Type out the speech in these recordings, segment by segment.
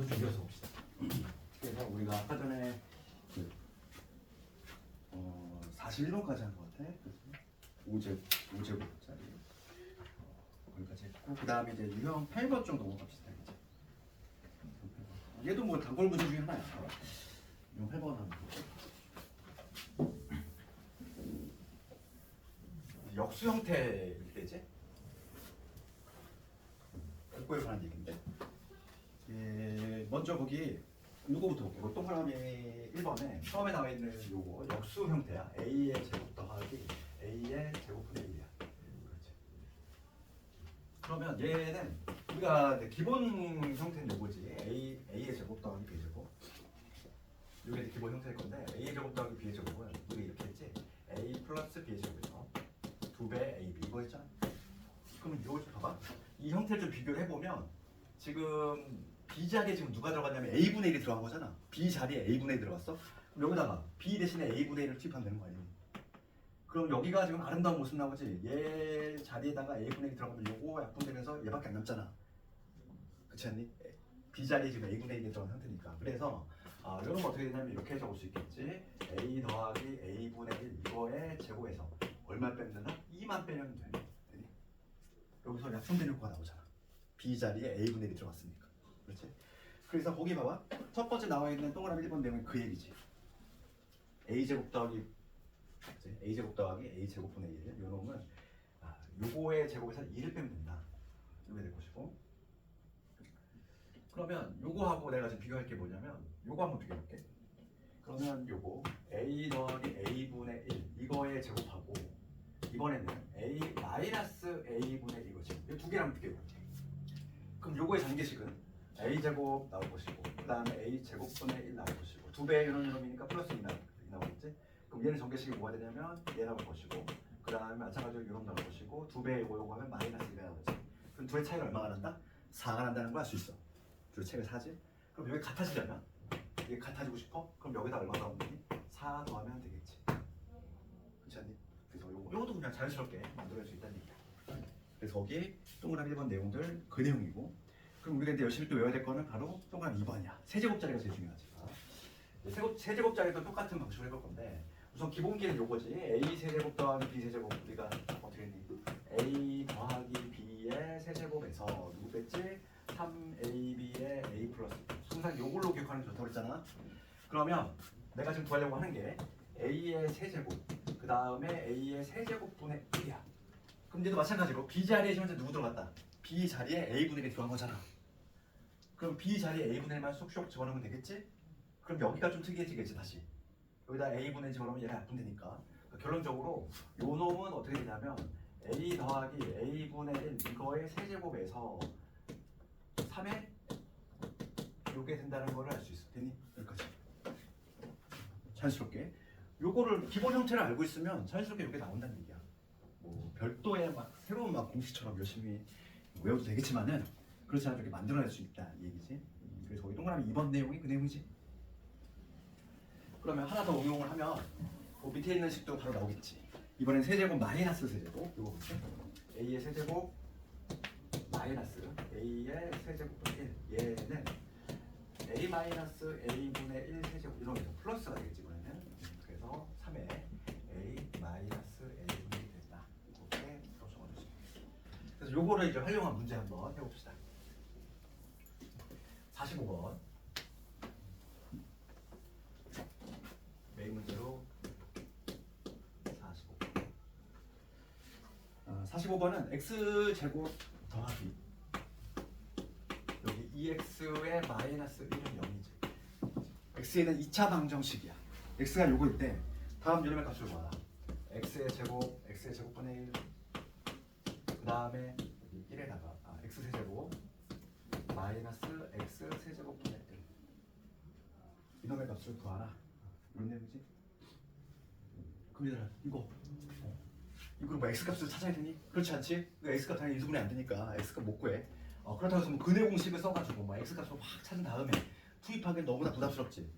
좀 이어서 봅시다. 그래서 우리가 아까 전에 그 41번까지 한 것 같아. 5제곱짜리 거기까지 했고, 그 다음에 이제 유형 8번 정도 갑시다. 이제 얘도 뭐 단골 문제 중에 하나야. 유형 8번 하는 거. 역수 형태일 때지. 그거에 관한 얘기인데. 먼저 거기 요거부터 볼게요. 동그라미 1번에 처음에 나와 있는 요거 역수 형태야. a의 제곱 더하기 a의 제곱분의 1이야. 그렇지. 그러면 얘는 우리가 기본 형태는 요거지. a의 제곱 더하기 b의 제곱. 요게 기본 형태일 건데 a의 제곱 더하기 b의 제곱은 우리 이렇게 했지. a 플러스 b의 제곱이죠. 2배 ab 이거 했잖아. 그러면 이거 좀 봐봐. 이 형태를 좀 비교를 해보면 지금 b 자리에 지금 누가 들어갔냐면 a분의 1이 들어간 거잖아. b 자리에 a분의 1이 들어갔어. 그럼 여기다가 b 대신에 a분의 1을 투입하면 되는 거 아니야. 그럼 여기가 지금 아름다운 모습 나오지. 얘 자리에다가 a분의 1이 들어가면 요거 약분되면서 얘밖에 안 남잖아. 그렇지 않니? b 자리에 지금 a분의 1이 들어간 상태니까. 그래서 이런 거 어떻게 되냐면 이렇게 적을 수 있겠지. a 더하기 a분의 1 이거의 제곱에서 얼마 빼면 되나? 2만 빼면 되니? 여기서 약분된 효과가 나오잖아. b 자리에 a분의 1이 들어갔으니까. 그렇지? 그래서 거기 봐봐. 첫 번째 나와 있는 동그라미 1번 내용은 그 얘기지. a제곱 더하기 a제곱 더하기 a제곱분의 1 요 놈은 요거의 제곱에서 2를 빼면 된다. 이렇게 될 것이고. 그러면 요거하고 내가 지금 비교할 게 뭐냐면 요거 한번 비교해볼게. 그러면 요거 a 더하기 a분의 1 이거의 제곱하고 이번에는 a 마이너스 a분의 1 이거지. 이 두 개랑 비교해볼게. 그럼 요거의 전개식은 a제곱 나올 것이고 그 다음에 a제곱분의 1 나올 것이고 2배의 이놈이니까 플러스 2 나오겠지? 그럼 얘는 전개식이 뭐가 되냐면 얘 나올 것이고 그 다음에 마찬가지로 이놈 나올 것이고 2배의 요거 하면 마이너스 2가 나오지. 그럼 둘의 차이가 얼마가 난다? 4가 난다는 걸 알 수 있어. 둘의 차이가 4지? 그럼 여기 같아지려면 이게 같아지고 싶어? 그럼 여기다 얼마 더하면 되니? 4 더하면 되겠지. 그렇지 않니? 그래서 요것도 그냥 자연스럽게 만들어낼 수 있다는 얘기야. 그래서 거기 동그라미 1번 내용들 그 내용이고, 그럼 우리가 이제 열심히 또 외워야 될 거는 바로 동그라미 2번이야. 세제곱짜리가 제일 중요하지. 세제곱짜리도 똑같은 방식으로 해볼 건데 우선 기본기는 요거지. a 세제곱 더하기 b 세제곱 우리가 어떻게 했니? a 더하기 b의 세제곱에서 누구 뺐지? 3ab의 a 플러스 항상 요걸로 기억하는 게 좋다고 그랬잖아. 그러면 내가 지금 구하려고 하는 게 a의 세제곱 그 다음에 a의 세제곱분의 1이야. 그럼 얘도 마찬가지로 b 자리에 지금 현재 누구 들어갔다? b 자리에 a분의 1이 들어간 거잖아. 그럼 b 자리에 a분의 1만 쏙쏙 집어넣으면 되겠지? 그럼 여기가 좀 특이해지겠지. 다시 여기다 a분의 1 집어넣으면 얘가 약분되니까. 그러니까 결론적으로 요 놈은 어떻게 되냐면 a 더하기 a분의 1 이거의 세제곱에서 3에 요게 된다는 거를 알 수 있어. 되니? 여기까지 자연스럽게 요거를 기본 형태를 알고 있으면 자연스럽게 요게 나온다는 얘기야. 뭐 별도의 막 새로운 막 공식처럼 열심히 외워도 되겠지만은 그렇지 않아도 이렇게 만들어낼 수 있다 이 얘기지. 그래서 거기 동그라미 2번 내용이 그 내용이지. 그러면 하나 더 응용을 하면 그 밑에 있는 식도 바로 나오겠지. 이번엔 세제곱 마이너스 세제곱 이거 볼게. a의 세제곱 마이너스 a의 세제곱분의 1 얘는 a 마이너스 a분의 1 세제곱 이런 게 플러스가 되겠지 이번에는. 그래서 3에 a 마이너스 a분의 1이 된다. 이렇게 적어주시면. 그래서 요거를 이제 활용한 문제 한번 해봅시다. 45번 메인 문제로 45번은 x제곱 더하기 여기 2x의 마이너스 1은 0이지. x에는 2차 방정식이야. x가 요거일 때 다음 요놈의 값을 구하라. x의 제곱분의 1 그 다음에 1에다가 x 세제곱 마이너스 x 세제곱분의 1 이놈의 값을 구하라. 이런 내용이지. 그럼 얘들아 이걸 뭐 x값을 찾아야 되니? 그렇지 않지? 그 x값 당연히 인수분해 안 되니까 x값 못 구해. 그렇다고 해서 뭐 근해 공식을 써가지고 뭐 x값을 확 찾은 다음에 투입하기엔 너무나 부담스럽지.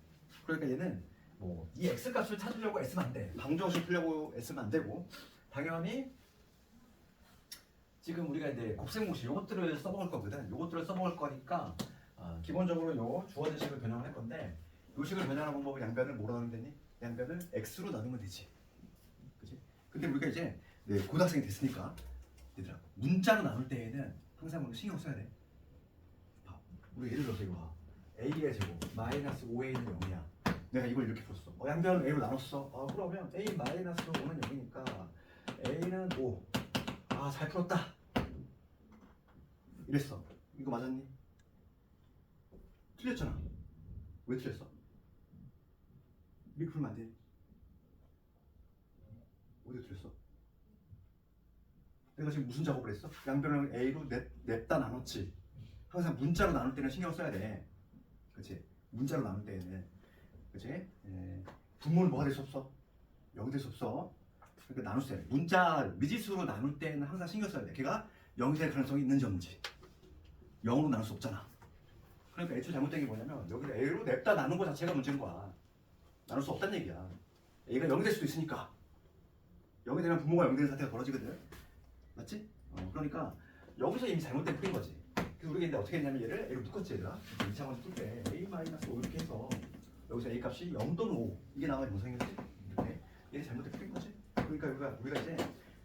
그러니까 얘는 뭐 이 x값을 찾으려고 애쓰면 안 돼. 방정식 풀려고 애쓰면 안 되고 당연히 지금 우리가 이제 곱셈 공식 요것들을 써먹을 거거든. 요것들을 써먹을 거니까 기본 기본적으로 요 주어진 식을 변형을 할 건데 요 식을 변형하는 방법은 양변을 뭐로 나누면 되니? 양변을 x로 나누면 되지. 그치? 근데 우리가 이제 고등학생이 됐으니까 얘들아 문자로 나눌 때에는 항상 우리 신경 써야 돼. 봐. 우리 예를 들어서 이거 봐. a의 제곱 마이너스 5a는 0이야. 내가 이걸 이렇게 풀었어. 양변을 a로 나눴어. 그러면 a 마이너스 5는 0이니까 a는 5. 잘 풀었다. 이랬어. 이거 맞았니? 틀렸잖아. 왜 틀렸어? 이렇게 풀면 안 돼. 어디가 틀렸어? 내가 지금 무슨 작업을 했어? 양변을 a로 냈다 나눴지. 항상 문자로 나눌 때는 신경 써야 돼. 그치? 문자로 나눌 때는. 그치? 분모는 뭐가 될 수 없어? 0이 될 수 없어. 그러니까 나눌 때 문자 미지수로 나눌 때는 항상 신경 써야 돼. 걔가 0이 될 가능성이 있는지 없는지. 0으로 나눌 수 없잖아. 그러니까 애초에 잘못된 게 뭐냐면 여기다 a로 냅다 나눈 거 자체가 문제인 거야. 나눌 수 없다는 얘기야. a가 0이 될 수도 있으니까. 0이 되면 분모가 0이 되는 사태가 벌어지거든. 맞지? 그러니까 여기서 이미 잘못된 풀인 거지. 그래서 우리가 이제 어떻게 했냐면 얘를 a로 묶었지 얘들아. 2차 관계 풀때 a-5 이렇게 해서 여기서 a 값이 0 또는 5 이게 나와야 정상이겠지? 이렇게 얘를 잘못된 풀인 거지. 그러니까 우리가 이제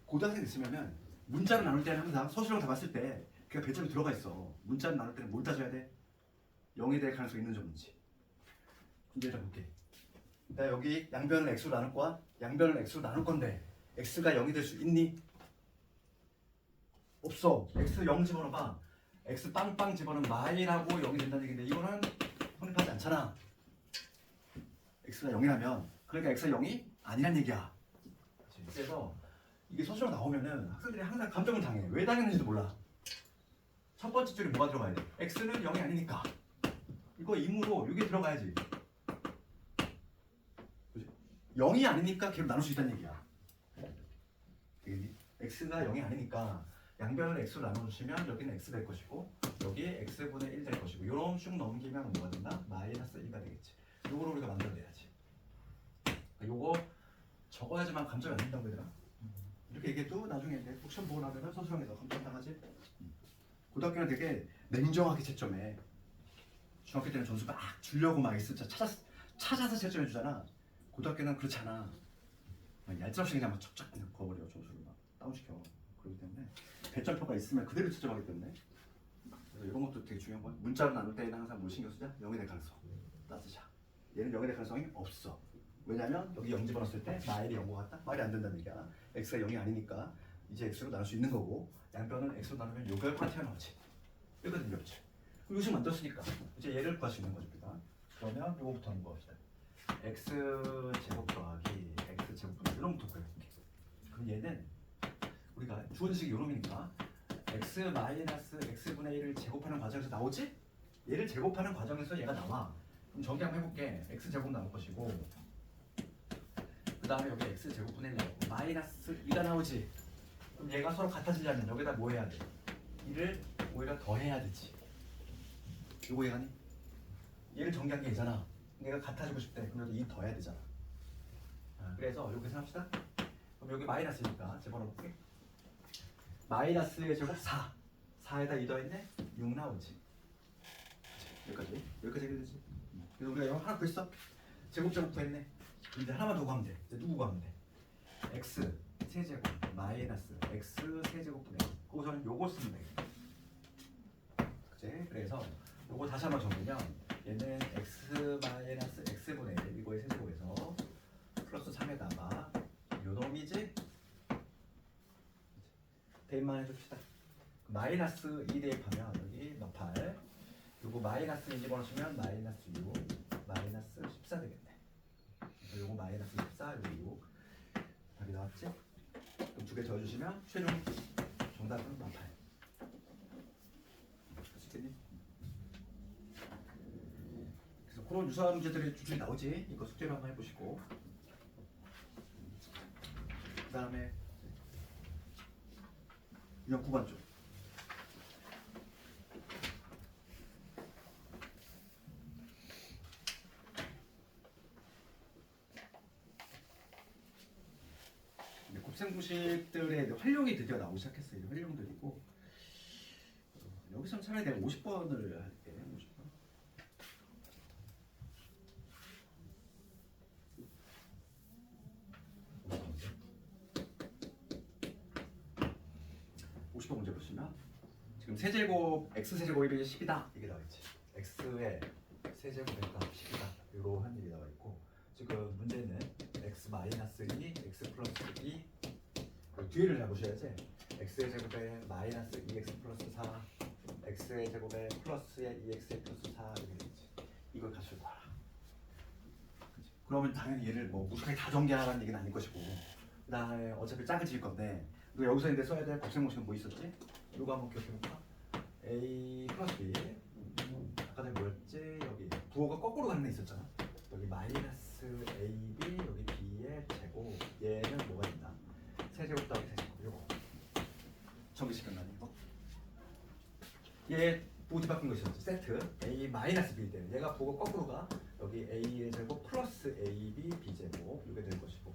고등학생 됐으면은 문자로 나눌 때는 항상 서술형 다 봤을 때 그냥 배점이 들어가 있어. 문자로 나눌 때는 뭘 따져야 돼? 0이 될 가능성이 있는지 없는지. 이제 좀 볼게. 나 여기 양변을 x로 나눌 거야. 양변을 x로 나눌 건데 x가 0이 될 수 있니? 없어. x 0 집어넣어봐. x 빵빵 집어넣으면 마이라고 0이 된다는 얘기인데 이거는 성립하지 않잖아. x가 0이라면 그러니까 x가 0이 아니란 얘기야. 그래서 이게 서술로 나오면은 학생들이 항상 감정을 당해. 왜 당했는지도 몰라. 첫 번째 줄에 뭐가 들어가야 돼? x는 0이 아니니까. 이거 임으로 이게 들어가야지. 그치? 0이 아니니까 걔로 나눌 수 있다는 얘기야. 되겠니? x가 0이 아니니까 양변을 x로 나눠주시면 여기는 x 될 것이고 여기에 x분의 1 될 것이고 요런 쭉 넘기면 뭐가 된다? 마이너스 1가 되겠지. 요거를 우리가 만들어내야지. 요거 적어야지만 감점이 안 된다고 얘들아. 이렇게 얘기해도 나중에 이제 혹시나 보고 나면 서술형에서 감점당하지. 고등학교는 되게 냉정하게 채점해. 중학교 때는 점수 막 주려고 막 있어. 찾아서 채점해 주잖아. 고등학교는 그렇지 않아. 얄짤없이 그냥 막 척척 그어버려. 점수를 막 다운시켜. 그렇기 때문에 배점표가 있으면 그대로 채점하기 때문에 그래서 이런 것도 되게 중요한 거야. 문자로 나눌 때는 항상 뭘 신경 쓰자? 0이 될 가능성 따지자. 얘는 0이 될 가능성이 없어. 왜냐면 여기 0 집어넣었을 때 마일이 0과 같다? 말이 안 된다는 얘기야. x가 0이 아니니까 이제 x로 나눌 수 있는 거고 양변은 x로 나누면 요 결과 튀어나오지. 여기까지 이렇지. 그리고 요식 만들었으니까 이제 얘를 구할 수 있는 거죠 우리가. 그러면 요거부터 한번 봅시다. x 제곱 더하기 x 제곱분의 이런부터 구해볼게. 그럼 얘는 우리가 주어진 식이 요놈이니까 x 마이너스 x분의 1을 제곱하는 과정에서 나오지? 얘를 제곱하는 과정에서 얘가 나와. 그럼 정리 한번 해볼게. x 제곱 나올 것이고 그 다음에 여기 x 제곱분의 1 나오고 마이너스 2가 나오지. 그럼 얘가 서로 같아지려면 여기다 뭐 해야 돼? 2를 오히려 더해야 되지. 요거 이해가니? 얘를 정리한 게 얘잖아. 얘가 같아지고 싶대. 그럼 여기 2 더해야 되잖아. 그래서 이렇게 생각합시다. 그럼 여기 마이너스니까 집어넣어볼게. 마이너스의 제곱 4. 4에다 2 더했네? 6 나오지. 여기까지 해결되지. 그래서 우리가 이거 하나 구했어. 제곱제곱 구했네. 이제 하나만 더 구하면 돼. 이제 누구 구하면 돼? x 세제곱 마이너스 x 세제곱분의 그거는 요거 쓰면 되겠다. 그치? 그래서 요거 다시 한번 적으면 얘는 x 마이너스 x분의 1 이거의 세제곱에서 플러스 3에다가 요놈이지? 대입만 해줍시다. 마이너스 2 대입하면 여기 8 요거 마이너스 2 집어넣으시면 마이너스 6 마이너스 14 되겠네. 그래서 요거 마이너스 14 요거 6 답이 나왔지? 그럼 두 개 더해주시면 최종 정답은 8. 아시겠니? 그래서 그런 유사한 문제들이 줄줄이 나오지. 이거 숙제로 한번 해보시고 그 다음에 유형 9번 쪽. 곱셈공식들의 활용이 드디어 나오기 시작했어요. 활용들이고 여기서는 차라리 내가 50번을 할게. 50번. 세제곱 x 세제곱이 10이다 이게 나와있지. x의 세제곱의 값 10이다 이러한 얘기 나와있고, 지금 문제는 x 마이너스 2, x 플러스 2 뒤를 잡으셔야지. x의 제곱에 마이너스 2x 플러스 4, x의 제곱에 플러스의 2x 플러스 4 이렇게 되지. 이걸 값을 구하라. 그치? 그러면 당연히 얘를 뭐 무식하게 다 전개하라는 얘기는 아닐 것이고, 그 다음에 어차피 작아질 건데, 우리가 여기서 이제 써야 될 곱셈공식은 뭐 있었지? 이거 한번 기억해볼까? a 플러스 b, 아까 전에 뭐였지? 여기 부호가 거꾸로 가는 애 있었잖아. 여기 마이너스 ab, 여기 b의 제곱, 얘는 뭐가 있나? 세제곱 더하기 세제곱, 요거 정비식 끝나니 이거? 얘 부호 뒤바뀐 거 있었지? 세트 a 마이너스 b 때문에 얘가 부호가 거꾸로 가. 여기 a의 제곱 플러스 ab b제곱 이게 될 것이고,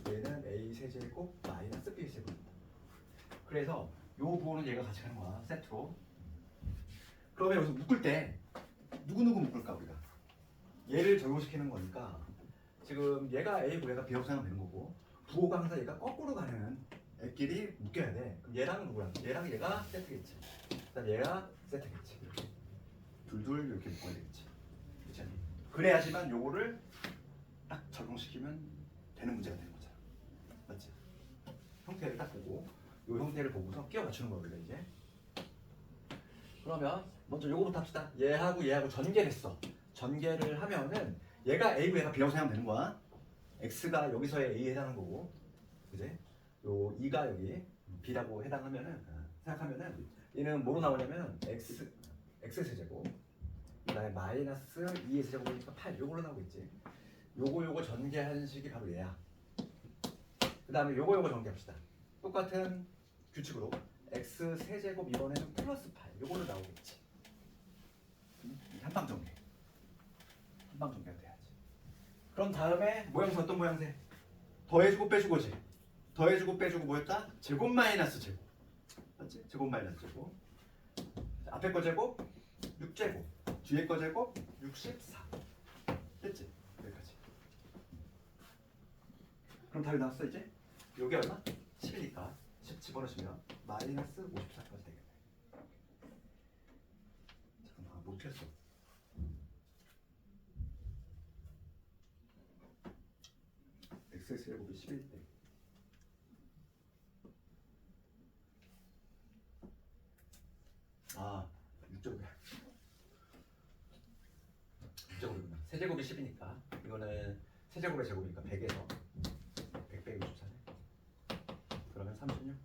얘는 a 세제곱 마이너스 b 제곱입니다. 그래서 요 부호는 얘가 같이 가는 거야, 세트로. 그러면 여기서 묶을 때 누구누구 묶을까 우리가? 얘를 적용시키는 거니까 지금 얘가 a고 얘가 b라고 생각하면 되는 거고, 부호가 항상 얘가 거꾸로 가는 애끼리 묶여야 돼. 그럼 얘랑 누구랑? 얘랑 얘가 세트겠지. 그다음 얘가 세트겠지. 이렇게 둘둘 이렇게 묶어야 되겠지. 그렇지 않니? 그래야지만 요거를 딱 적용시키면 되는 문제가 되는 거잖아. 맞지? 형태를 딱 보고 요 형태를 보고서 끼워 맞추는 거거든 이제. 그러면 먼저 요거부터 합시다. 얘하고 전개를 했어. 전개를 하면은 얘가 a고 얘가 b라고 생각하면 되는 거야. x가 여기서의 a에 해당하는 거고, 그지? 요 2가 여기 b라고 해당하면은, 생각하면은 얘는 뭐로 나오냐면 x 세제곱, 그다음에 마이너스 2의 세제곱이니까 8 요걸로 나오겠지. 요거 전개한 식이 바로 얘야. 그다음에 요거 전개합시다. 똑같은 규칙으로 x 세제곱 이번에는 플러스 8 요걸로 나오겠지. 한방 전개. 한방 전개가 돼야지. 그럼 다음에 모양새 어떤 모양새? 더해주고 빼주고지. 더해주고 빼주고 뭐였다? 제곱 마이너스 제곱. 맞지? 제곱 마이너스 제곱. 앞에 거 제곱 6제곱. 뒤에 거 제곱 64. 됐지? 여기까지. 그럼 답이 나왔어 이제? 요게 얼마? 10이니까 10 집어넣으시면 마이너스 54까지 되겠네. 잠깐만 못 폈어. x제곱이 11일 때 아 6제곱이야. 6제곱이구나. 세제곱이 10이니까 이거는 세제곱의 제곱이니까 100에서 100 빼기 64네. 그러면 36.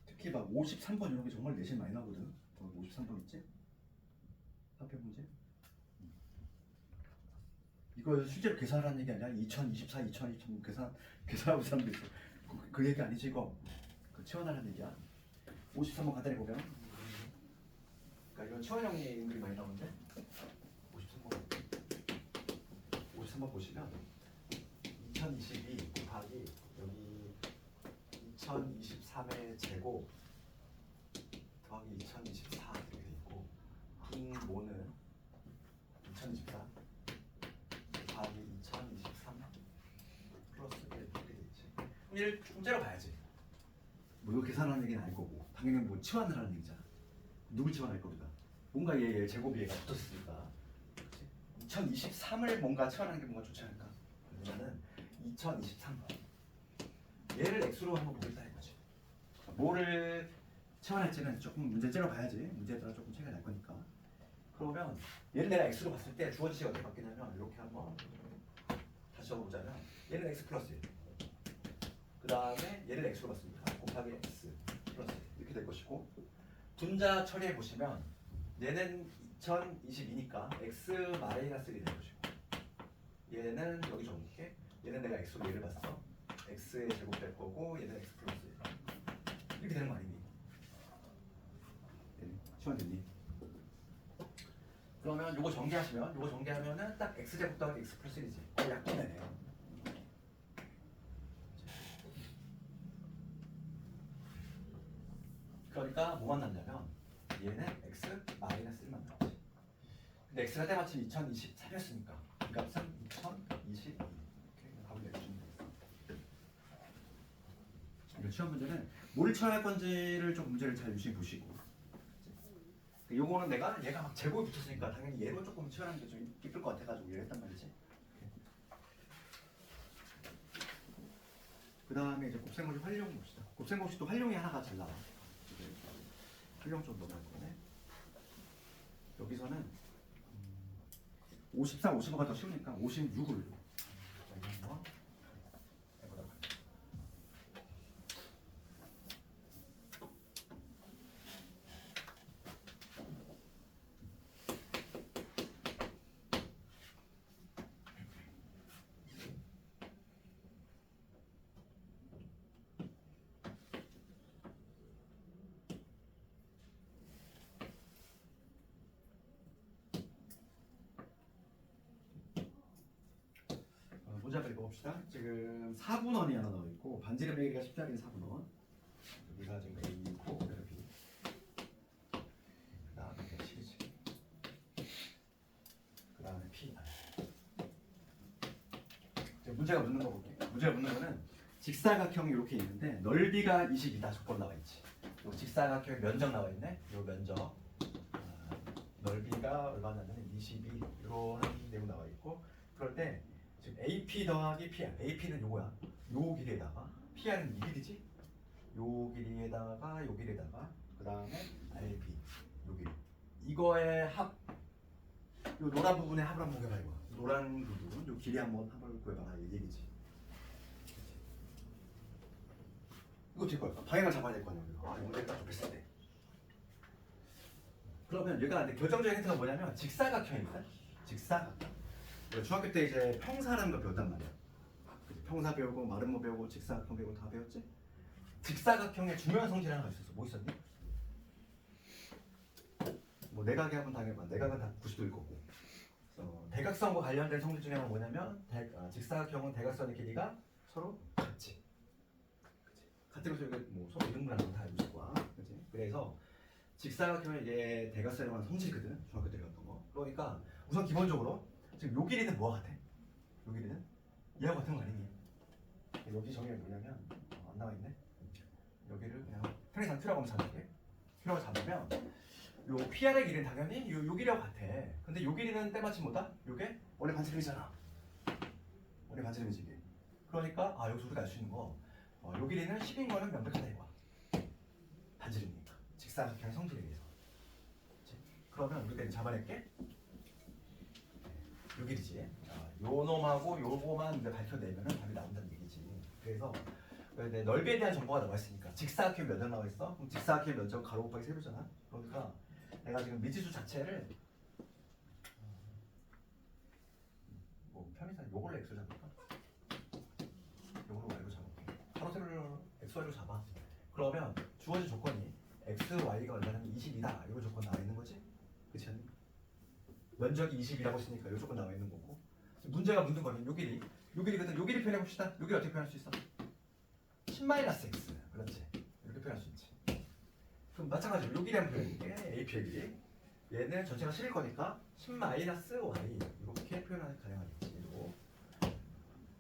특히 막 53번 이런 게 정말 내신 많이 나거든. 53번 있지? 합해 문제. 이거 실제로 계산하라는 얘기 아니야? 2024, 2023 계산하고 사람도 있어. 그 얘기 아니지 이거. 그 치환하라는 얘기야. 53번 간단히 보면, 그러니까 이건 치환 형님들이 많이 나오는데 53번 보시면 2022 곱하기 여기 2023의 제곱 더하기 2024 이렇게 돼 있고, 분모는 2024 곱하기 2023 플러스 1 이렇게 돼 있지. 그럼 얘를 좀 째려봐야지. 뭐 이거 계산하는 얘기는 아닐 거고, 당연히 뭐 치환을 하는 얘기잖아. 누굴 치환할 겁니까? 뭔가 얘 제곱이 얘가 붙었으니까. 2023을 뭔가 치환하는 게 뭔가 좋지 않을까? 그러면은 2023번 얘를 x로 한번 보겠다 이거지. 뭐를 치환할지는 조금 문제 째려봐야지. 문제에 따라 조금 차이가 날 거니까. 그러면 얘를 내가 x로 봤을 때 주어진 식이 어떻게 바뀌냐면 이렇게 한번 다시 적어보자면, 얘는 x 플러스 1, 그 다음에 얘를 x로 봤습니다. 곱하기 x 플러스 1 이렇게 될 것이고, 분자 처리해 보시면 얘는 2022니까 x 마이너스 1이 될 것이고, 얘는 여기 적을게. 얘는 내가 x로 얘를 봤어. x의 제곱 될 거고, 얘는 x 플러스 1 이렇게 되는 거 아니니? 시원됐니? 그러면 요거 전개하면은 딱 x 제곱 더하기 x 플러스 1이지. 거의 약분되네. 그러니까 뭐만 남냐면 얘는 x 마이너스 1만 남지. 근데 x가 때마침 2023이었으니까 이 값은 2022 이렇게 답을 내주시면 되겠어. 그러니까 시험 문제는 뭘 처리할 건지를 좀 문제를 잘 유심히 보시고. 요거는 얘가 막 제곱이 붙었으니까 당연히 얘로 조금 치환하는 게 좀 이쁠 것 같아가지고 얘를 했단 말이지. 그 다음에 이제 곱셈공식 활용 봅시다. 곱셈공식도 활용이 하나가 잘 나와. 활용 좀 넣어볼 거네. 여기서는 54, 55가 더 쉬우니까 56을 해보도록 할게요. 문제를 읽어봅시다. 지금 4분원이 하나 나와있고 반지름 길이가 10짜리인 4분원. 여기가 지금 A고 여기가 B. 그 다음에 C지. 그 다음에 P. 문제가 묻는 거 볼게요. 문제가 묻는 거는 직사각형이 이렇게 있는데 넓이가 22다 조건 나와있지. 요 직사각형 면적 나와있네. 요 면적 넓이가 얼마냐면 22 이런 내용 나와있고 그럴 때 지금 AP 더하기 PR. AP는 요거야. 요 길이에다가 PR은 이 길이지. 요 길이에다가 요 길이에다가 그 다음에 RP 요 길이. 이거의 합. 요 노란 부분의 합을 한번 구해봐 이거. 노란 부분 요 길이 한번 합을 구해봐라 이 얘기지. 이거 어떻게 할까? 방향을 잡아야 될 거 아니야. 아 문제가 좀 비슷해. 때. 그러면 얘가 근데 결정적인 힌트가 뭐냐면 직사각형입니다. 직사각형. 중학교 때 이제 평사라는 거 배웠단 말이야. 평사 배우고 마름모 배우고 직사각형 배우고 다 배웠지? 직사각형의 중요한 성질 하나가 있었어. 뭐 있었니? 뭐 내각의 합은 당연히 내각은 다 90도일 거고. 대각선과 관련된 성질 중에 하나가 뭐냐면 직사각형은 대각선의 길이가 서로 같지. 같은 것을 뭐 서로 이등분하는 건 다 알고 있을 거야. 그치? 그래서 직사각형은 이게 대각선에 관한 성질이거든. 중학교 때 배웠던 거. 그러니까 우선 기본적으로 지금 요 길이는 뭐가 같아? 요 길이는? 얘하고 같은 거 아니니? 여기 정의가 뭐냐면 안 나와 있네. 여기를 그냥 편의상 Q라고 하면 잡을게. Q라고 잡으면 요 PR의 길이는 당연히 요 길이하고 같아. 근데 요 길이는 때마침 뭐다? 요게 원래 반지름이잖아. 원래 반지름이지 이게. 그러니까 여기서 우리가 알 수 있는 거 요 길이는 10인 거는 명백하다 이거야. 반지름이니까. 직사각형의 성질에 의해서. 그치? 그러면 우리가 이제 잡아낼게. 요 길이지. 요 놈하고 요거만 이제 밝혀내면은 답이 나온다는 얘기지. 그래서 넓이에 대한 정보가 나와 있으니까 직사각형 면적 나와 있어. 그럼 직사각형 면적 가로 곱하기 세로잖아. 그러니까 내가 지금 미지수 자체를 뭐 편의상 요걸로 x를 잡을까? 요걸로 y로 잡을게. 가로 세로를 x, y로 잡아. 그러면 주어진 조건이 x, y가 얼마냐면 22다. 이거 조건 나와 있는 거지? 그렇지 않니? 면적이 20이라고 했으니까 이 조건 나와 있는 거고 문제가 묻는 거는 요 길이 요 길이거든. 요 길이 표현해 봅시다. 요 길이 어떻게 표현할 수 있어? 10-x 그렇지. 이렇게 표현할 수 있지. 그럼 마찬가지로 요 길이 한번 표현해볼게. AP의 길이 얘는 전체가 10일 거니까 10-y 이렇게 표현하는 가능하겠지. 요거.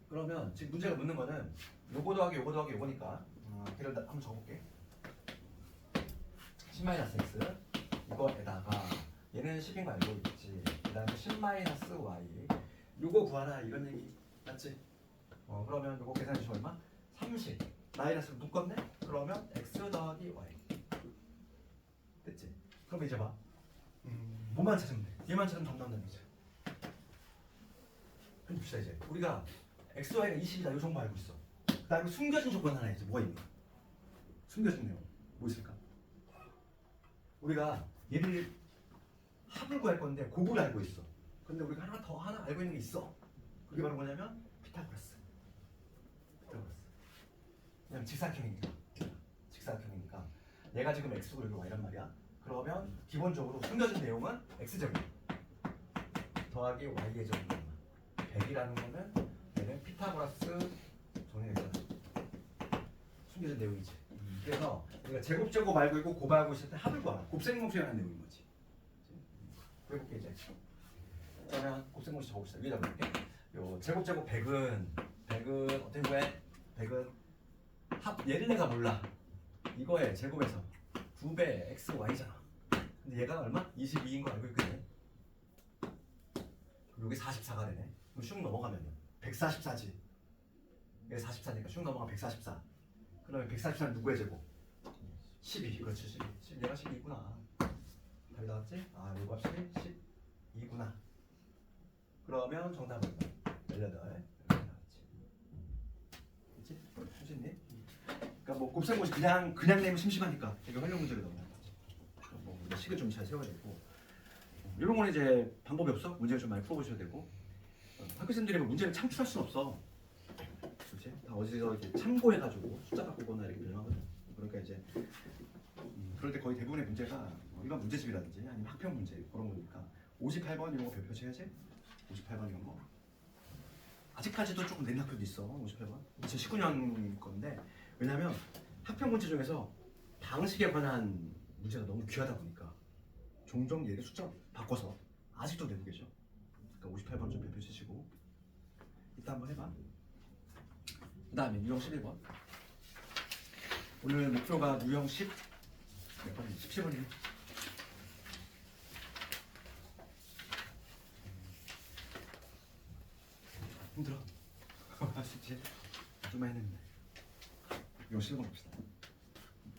그러면 지금 문제가 묻는 거는 요거 더하기 요거 더하기 요거니까 걔를 한번 적어볼게. 10-x 이거에다가 얘는 10인 거 알고 있지. 그 다음에 10-y 요거 구하라 이런 얘기 맞지? 그러면 요거 계산해 주시면 얼마? 30 마이너스를 묶었네? 그러면 x 더하기 y 됐지? 그럼 이제 봐 뭐만 찾으면 돼. 얘만 찾으면 답 나온다는 얘기죠. 그럼 봅시다 이제 우리가 x, y가 20이다 요 정보 알고 있어. 그 다음에 숨겨진 조건 하나 있지. 뭐가 있니? 숨겨진 내용 뭐 있을까? 우리가 얘를 합을 구할 건데 곱을 알고 있어. 근데 우리가 하나 알고 있는 게 있어. 그게 바로 뭐냐면 피타고라스. 왜냐면 직사각형이니까 얘가 지금 x고 여기 y란 말이야. 그러면 기본적으로 숨겨진 내용은 x제곱 더하기 y의 제곱이야. 100이라는 거는 얘는 피타고라스 정리되잖아. 숨겨진 내용이지. 그래서 우리가 제곱 알고 있고 곱 알고 있을 때 합을 구하라. 곱셈공식이라는 내용인 거지. 해볼게 이제. 그러면 곱셈공식 적어봅시다. 위에다 볼게. 요 제곱 100은 어떻게 구해? 100은 얘를 내가 몰라. 이거의 제곱에서 2배 x y잖아. 근데 얘가 얼마? 22인 거 알고 있거든. 여기 44가 되네. 그럼 슉 넘어가면 144지. 여기 44니까 슉 넘어가면 144. 그러면 144는 누구의 제곱? 12. 그렇지, 12. 얘가 12구나. 답이 나왔지? 아, 요거 값이 12구나. 그러면 정답은 18. 이렇게 나왔지. 그치? 수진님? 그러니까 뭐 곱셈공식 그냥 내면 심심하니까 이거 활용 문제를 넣는 거지. 뭐 우리가 식을 좀 잘 세워야 되고. 이런 거는 이제 방법이 없어. 문제를 좀 많이 풀어보셔야 되고. 학교생들이 문제를 창출할 수는 없어. 그렇지? 다 어디서 이렇게 참고해가지고 숫자 바꾸거나 이렇게 변형하거든. 그러니까 이제 그럴 때 거의 대부분의 문제가 일반 문제집이라든지 아니면 학평 문제 그런 거니까 58번 이런 거 별표 쳐야지. 58번 이런 거. 아직까지도 조금 내린 학교도 있어. 58번. 2019년 건데 왜냐면 학평 문제 중에서 방식에 관한 문제가 너무 귀하다 보니까 종종 얘를 숫자 바꿔서 아직도 내고 계셔. 그러니까 58번 좀 별표 치시고 이따 한번 해봐. 그 다음에 유형 11번. 오늘 목표가 유형 10 몇 번이니? 17번이니? 힘들어. 진짜 좀만 했는데. 유형 11번 봅시다.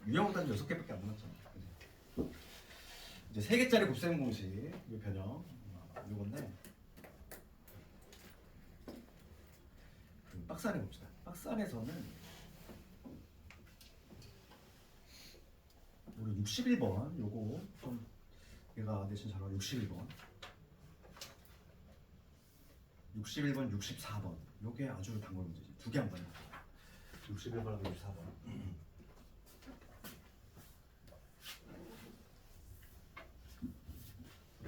유형은 단 6개밖에 안 남았잖아. 이제 3개짜리 곱셈 공식 이 변형 요건데 박스 안에 봅시다. 박스 안에서는 우리 61번 요거 좀 얘가 대신 잘 나와. 61번 64번 요게 아주 단골 문제지. 두 개 한 번에 61번하고 64번.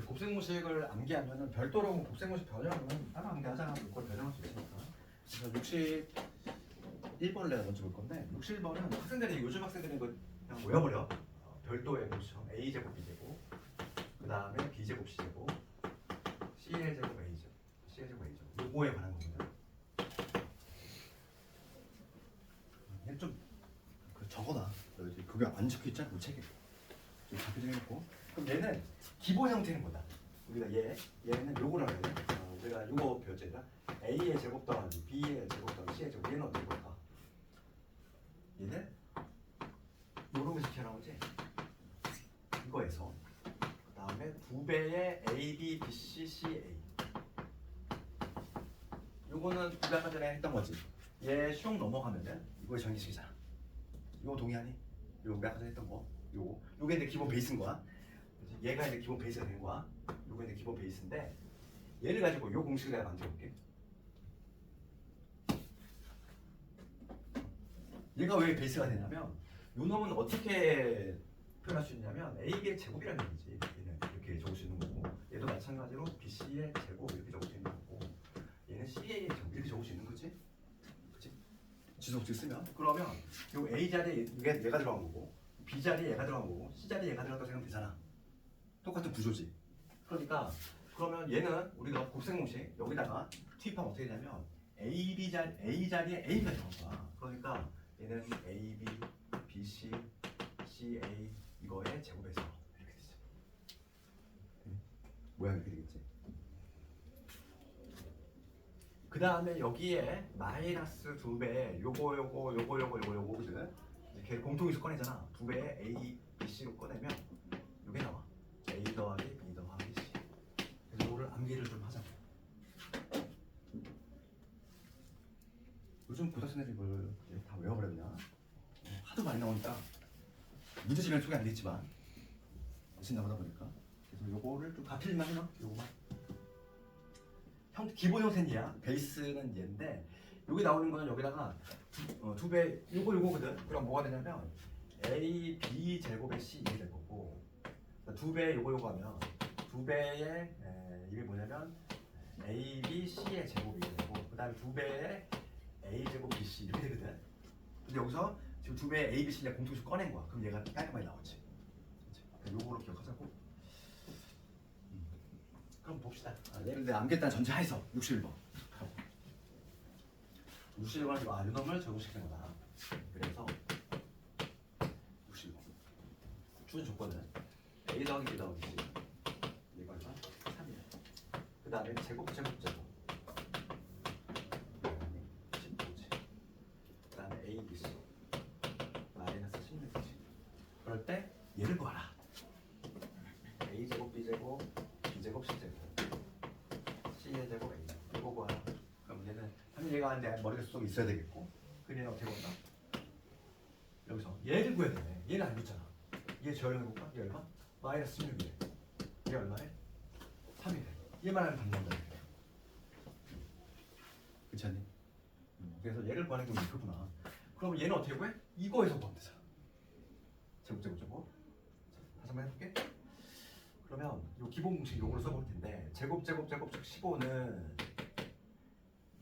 곱셈공식을 암기하면은 별도로 곱셈공식 변형은 따로 암기하잖아. 그걸 변형할 수 있으니까. 그래서 61번을 내가 먼저 볼 건데 61번은 학생들이 요즘 학생들이 이거 그냥 외워버려. 별도의 공식처럼 a 제곱 b 제곱 그 다음에 b 제곱 c 제곱 c의 제곱 a 제곱 c의 제곱 a 제곱 요거에 관한 거거든. 얘 좀 적어놔. 그게 안 적혀 있잖아. 그 책에 좀 작게 좀 해놓고. 그럼 얘는 기본 형태는 거다. 우리가 얘는 요거를 알아야 돼. 우리가 요거 배웠잖아. a의 제곱 더하기 b의 제곱 더하기 c의 제곱. 얘는 어떻게 볼까? 얘는 요런 식으로 나오지. 이거에서 그 다음에 2배의 a, b, b, c, c, a. 요거는 우리가 아까 전에 했던 거지. 얘 슝 넘어가면은 이거의 전기식이잖아. 이거 동의하니? 요거 아까 전에 했던 거. 요게 이제 기본 베이스인 거야. 얘가 이제 기본 베이스가 된 거야. 요거 이제 기본 베이스인데 얘를 가지고 요 공식을 내가 만들어 볼게. 얘가 왜 베이스가 되냐면 요 놈은 어떻게 표현할 수 있냐면 AB의 제곱이라는 얘기지. 얘는 이렇게 적을 수 있는 거고 얘도 마찬가지로 BC의 제곱 이렇게 적을 수 있는 거고 얘는 CA의 제곱 이렇게 적을 수 있는 거지. 그치? 지속식 쓰면 그러면 요 A 자리에 얘가 들어간 거고 B 자리에 얘가 들어간 거고 C 자리에 얘가 들어갔다고 생각하면 되잖아. 똑같은 구조지. 그러니까 그러면 얘는 우리가 곱셈공식 여기다가 투입하면 어떻게 되냐면 A 자리에 A가 들어간 거야. 그러니까 얘는 A, B, B, C, C, A 이거의 제곱에서 이렇게 되죠. 모양이 이렇게 되겠지. 그 다음에 여기에 마이너스 2배 요거거든. 이렇게 공통인수 꺼내잖아. 2배의 A, B, C로 꺼내면 요게 나와. A 더하기 B 더하기 C. 그래서 이거를 암기를 좀 하자고. 요즘 고등학생들이 뭘 다 외워버렸냐? 하도 많이 나오니까 문제집에는 소개 안 되겠지만 열심히 나오다 보니까 그래서 요거를 좀 가필만 해놔. 요거만 기본 형태냐 베이스는 얘인데 여기 나오는 거는 여기다가 2배 요거거든. 그럼 뭐가 되냐면 A, B 제곱의 C 이게 될 거고 2배 요거 하면 2배의 이게 뭐냐면 A, B, C의 제곱이 되고 그 다음에 2배의 A 제곱 B, C 이렇게 되거든. 근데 여기서 지금 2배의 A, B, C를 공통수 꺼낸 거야. 그럼 얘가 깔끔하게 나오지. 요거로 기억하자고. 그럼 봅시다. 예를 들어 암기했다는 전제 하에서 61번. 61번은 이거 이놈을 적용시키는 거다. 그래서 61번. 주는 조건은 A 더하기 B 더하기 C. 이거 얼마? 3이야. 그 다음에 제곱. 그 다음에 15지. 그 다음에 A, B, C. 마이너스 16이지. 그럴 때 얘를 구하라. A제곱, B제곱, B제곱, C제곱. C의 제곱 A. 이거 구하라. 그럼 얘는 3얘가 내 머릿속에 있어야 되겠고. 그 얘는 어떻게 구한다? 여기서 얘를 구해야 되네. 얘는 안 줬잖아. 얘 재활용해볼까? 얘 얼마? 마이너스 16이래. 얘 얼마래? 3이래. 얘만 하면 답나온다. 그렇지 않니? 그래서 얘를 구하는 게 이거구나. 그럼 얘는 어떻게 구해? 이거에서 구하면 되잖아. 제곱. 다시 한번 해볼게. 그러면 이 기본 공식 요거를 써볼 텐데 제곱 15는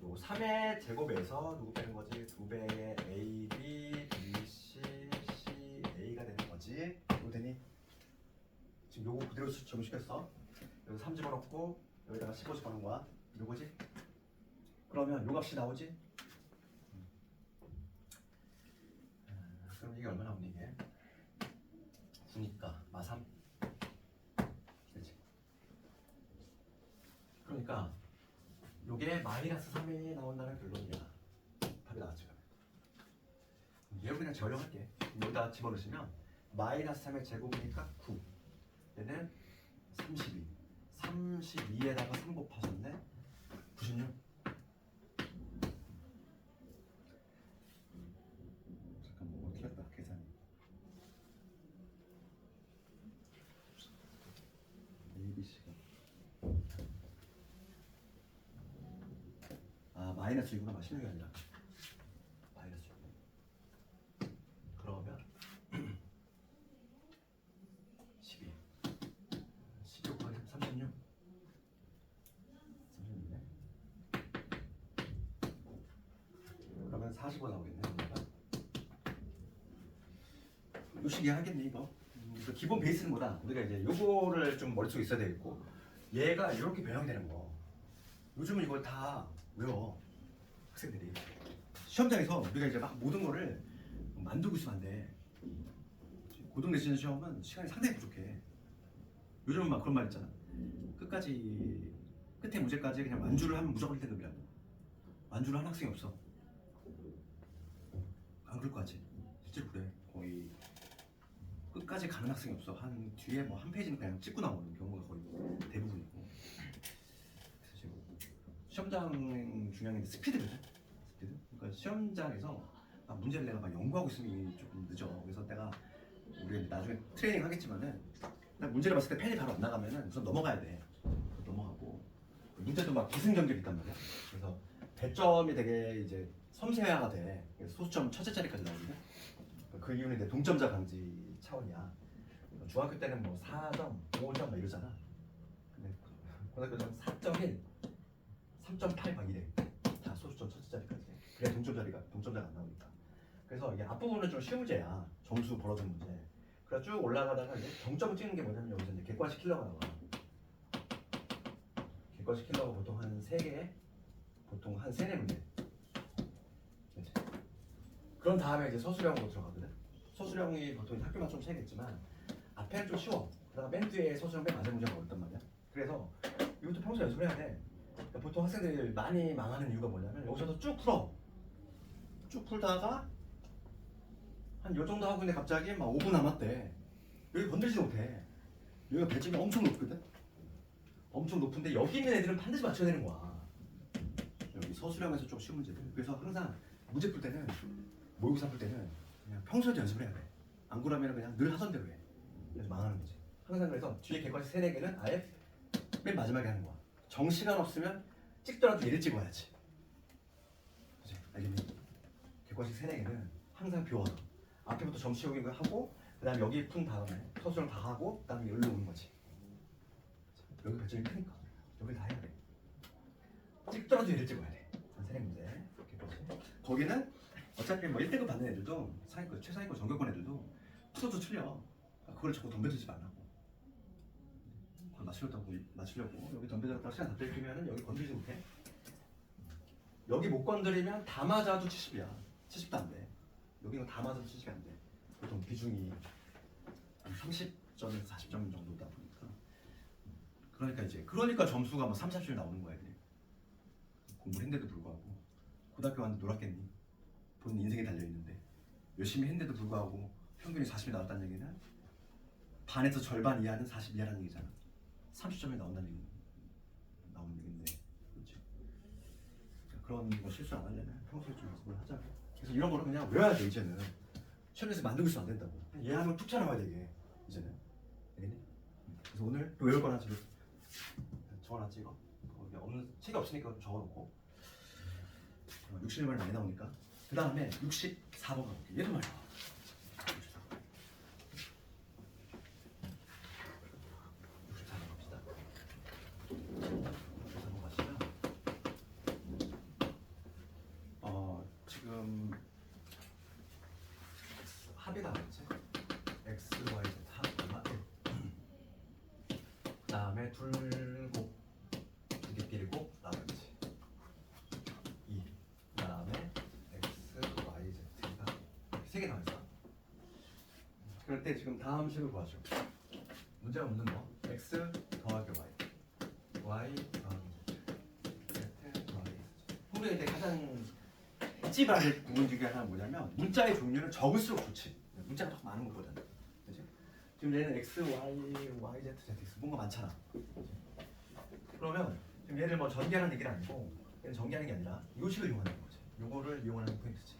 요 3의 제곱에서 누구 빼는 거지? 2배의 A, B, B, C, C, A가 되는 거지. 이거 되니? 지금 요거 그대로 적용시켰어. 여기 3 집어넣고 여기다가 15 집어넣은 거야. 요거지? 그러면 요 값이 나오지? 그럼 이게 얼마 나오니 이게? 9니까 마3. 그렇지? 그러니까 요게 마이너스 3이 나온다는 결론이야. 답이 나왔죠. 얘를 그냥 재활용할게. 여기다 집어넣으시면 마이너스 3의 제곱이니까 9. 얘는 32. 32에다가 3 곱하셨네. 96. 잠깐만 어떻게 했다 계산이. ABC가 마이너스 6이구나. 16이 아니라 마이너스 6. 그러면 12 곱하기 36. 36이네. 그러면 45 나오겠네. 요 식이 하겠네 이거. 그래서 기본 베이스는 뭐다? 우리가 이제 요거를 좀 머릿속에 있어야 되겠고, 얘가 이렇게 변형되는 거. 요즘은 이걸 다 외워. 학생들이 시험장에서 우리가 이제 막 모든 거를 만들고 있으면 안 돼. 고등 내신 시험은 시간이 상당히 부족해. 요즘은 막 그런 말 있잖아. 끝에 문제까지 그냥 완주를 하면 무조건 1등급이라고. 완주를 한 학생이 없어. 안 그럴 것 같지? 실제로 그래. 거의 끝까지 가는 학생이 없어. 한 뒤에 뭐 한 페이지는 그냥 찍고 나오는 경우가 거의 대부분이고. 그래서 지금 시험장 중요한 게 스피드거든. 그러니까 시험장에서 문제를 내가 막 연구하고 있으면 조금 늦어. 그래서 내가 우리 나중에 트레이닝 하겠지만은 문제를 봤을 때 펜이 바로 안 나가면은 우선 넘어가야 돼. 넘어가고 문제도 막 기승전결이 있단 말이야. 그래서 배점이 되게 이제 섬세화가 돼. 소수점 첫째 자리까지 나오거든. 그 이유는 이제 동점자 방지 차원이야. 중학교 때는 뭐 4점, 5점 막 이러잖아. 근데 고등학교 때는 4.1, 3.8 막 이래. 다 소수점 첫째 자리까지. 그래야 동점자가 안 나오니까. 그래서 이게 앞부분은 좀 쉬운 문제야. 점수 벌어진 문제. 그래서 쭉 올라가다가 이제 정점을 찍는 게 뭐냐면 여기서 이제 객관식 킬러가 나와. 객관식 킬러가 보통 한 3개, 보통 한 3, 4문제. 그렇지? 그런 다음에 이제 서술형으로 들어가거든. 서술형이 보통 학교만 좀 차이겠지만 앞에는 좀 쉬워. 그러다가 맨 뒤에 서술형 맨 마지막 문제가 어렵단 말이야. 그래서 이것도 평소에 연습을 해야 돼. 그러니까 보통 학생들이 많이 망하는 이유가 뭐냐면 여기서도 쭉 풀어. 쭉 풀다가 한 요 정도 하고 있는데 갑자기 막 5분 남았대. 여기 건들지 못해. 여기가 배점이 엄청 높거든. 엄청 높은데 여기 있는 애들은 반드시 맞춰야 되는 거야. 여기 서술형에서 좀 쉬운 문제들. 그래서 항상 문제 풀 때는, 모의고사 풀 때는 그냥 평소에도 연습을 해야 돼. 안 그러면 그냥 늘 하던 대로 해. 그래서 망하는 거지. 항상 그래서 뒤에 객관식 3, 4개는 아예 맨 마지막에 하는 거야. 정시간 없으면 찍더라도 얘를 찍어야지. 그치? 알겠니? 객관식 3, 4개는 항상 비워놔. 앞에부터 점수 채우기 하고, 그 다음에 여기 푼 다음에 서술형 다 하고, 그 다음에 여기로 오는 거지. 여기 배점이 크니까 여기 다 해야 돼. 찍더라도 얘를 찍어야 돼. 한 3문제. 거기는 어차피 뭐 1등급 받는 애들도 상위권, 최상위권 전교권 애들도 풀어도 틀려. 그걸 자꾸 덤벼들지 말라고. 맞추려고 여기 덤벼들었다가 시간 다 뺏기면은 여기 건드리지 못해. 여기 못 건드리면 다 맞아도 70이야. 70도 안 돼. 여기는 다 맞아도 70이 안 돼. 보통 비중이 한 30점에서 40점 정도다 보니까. 그러니까 점수가 막 3, 40점 나오는 거야. 그냥. 공부를 했는데도 불구하고 고등학교 왔는데 놀았겠니? 본 인생에 달려있는데 열심히 했는데도 불구하고 평균이 40이 나왔다는 얘기는 반에서 절반 이하는 40 이하라는 얘기잖아. 30점이 나오는 얘기인데 그렇지? 그런 거 실수 안 하려면 평소에 좀 연습을 하자고. 그래서 이런 거는 그냥 외워야 돼. 이제는 시험에서 만들고 있으면 안 된다고. 얘하면 툭 쳐나와야 돼. 이제는 알겠니? 그래서 오늘 또 외울 거나 지금 적어놨지 이거? 없는 책이 없으니까 적어놓고 61번이 많이 나오니까 그 다음에 64번 가볼게. 얘도 말이야. 64번 갑시다. 64번 가시면 지금 합이 나왔지? x, y, z 합 얼마? 그 다음에 둘곱 두 개 끼리고 나머지 2. 그 다음에 x, y, z가 3개 나와있어. 그럴 때 지금 다음 식을 구하죠. 문제가 묻는 거 x 더하기 y, y 더하기 z, z 더하기 z. 우리가 이제 가장 잊지 말을 부분 중에 하나는 뭐냐면 문자의 종류는 적을수록 좋지. 문자가 더 많은 것보다는. 그치? 지금 얘는 x, y, y, z, z, x 뭔가 많잖아. 그치? 그러면 지금 얘를 뭐 전개하는 얘기는 아니고 얘는 전개하는 게 아니라 이 식을 이용하는 거지. 요거를 이용하는 게 포인트지.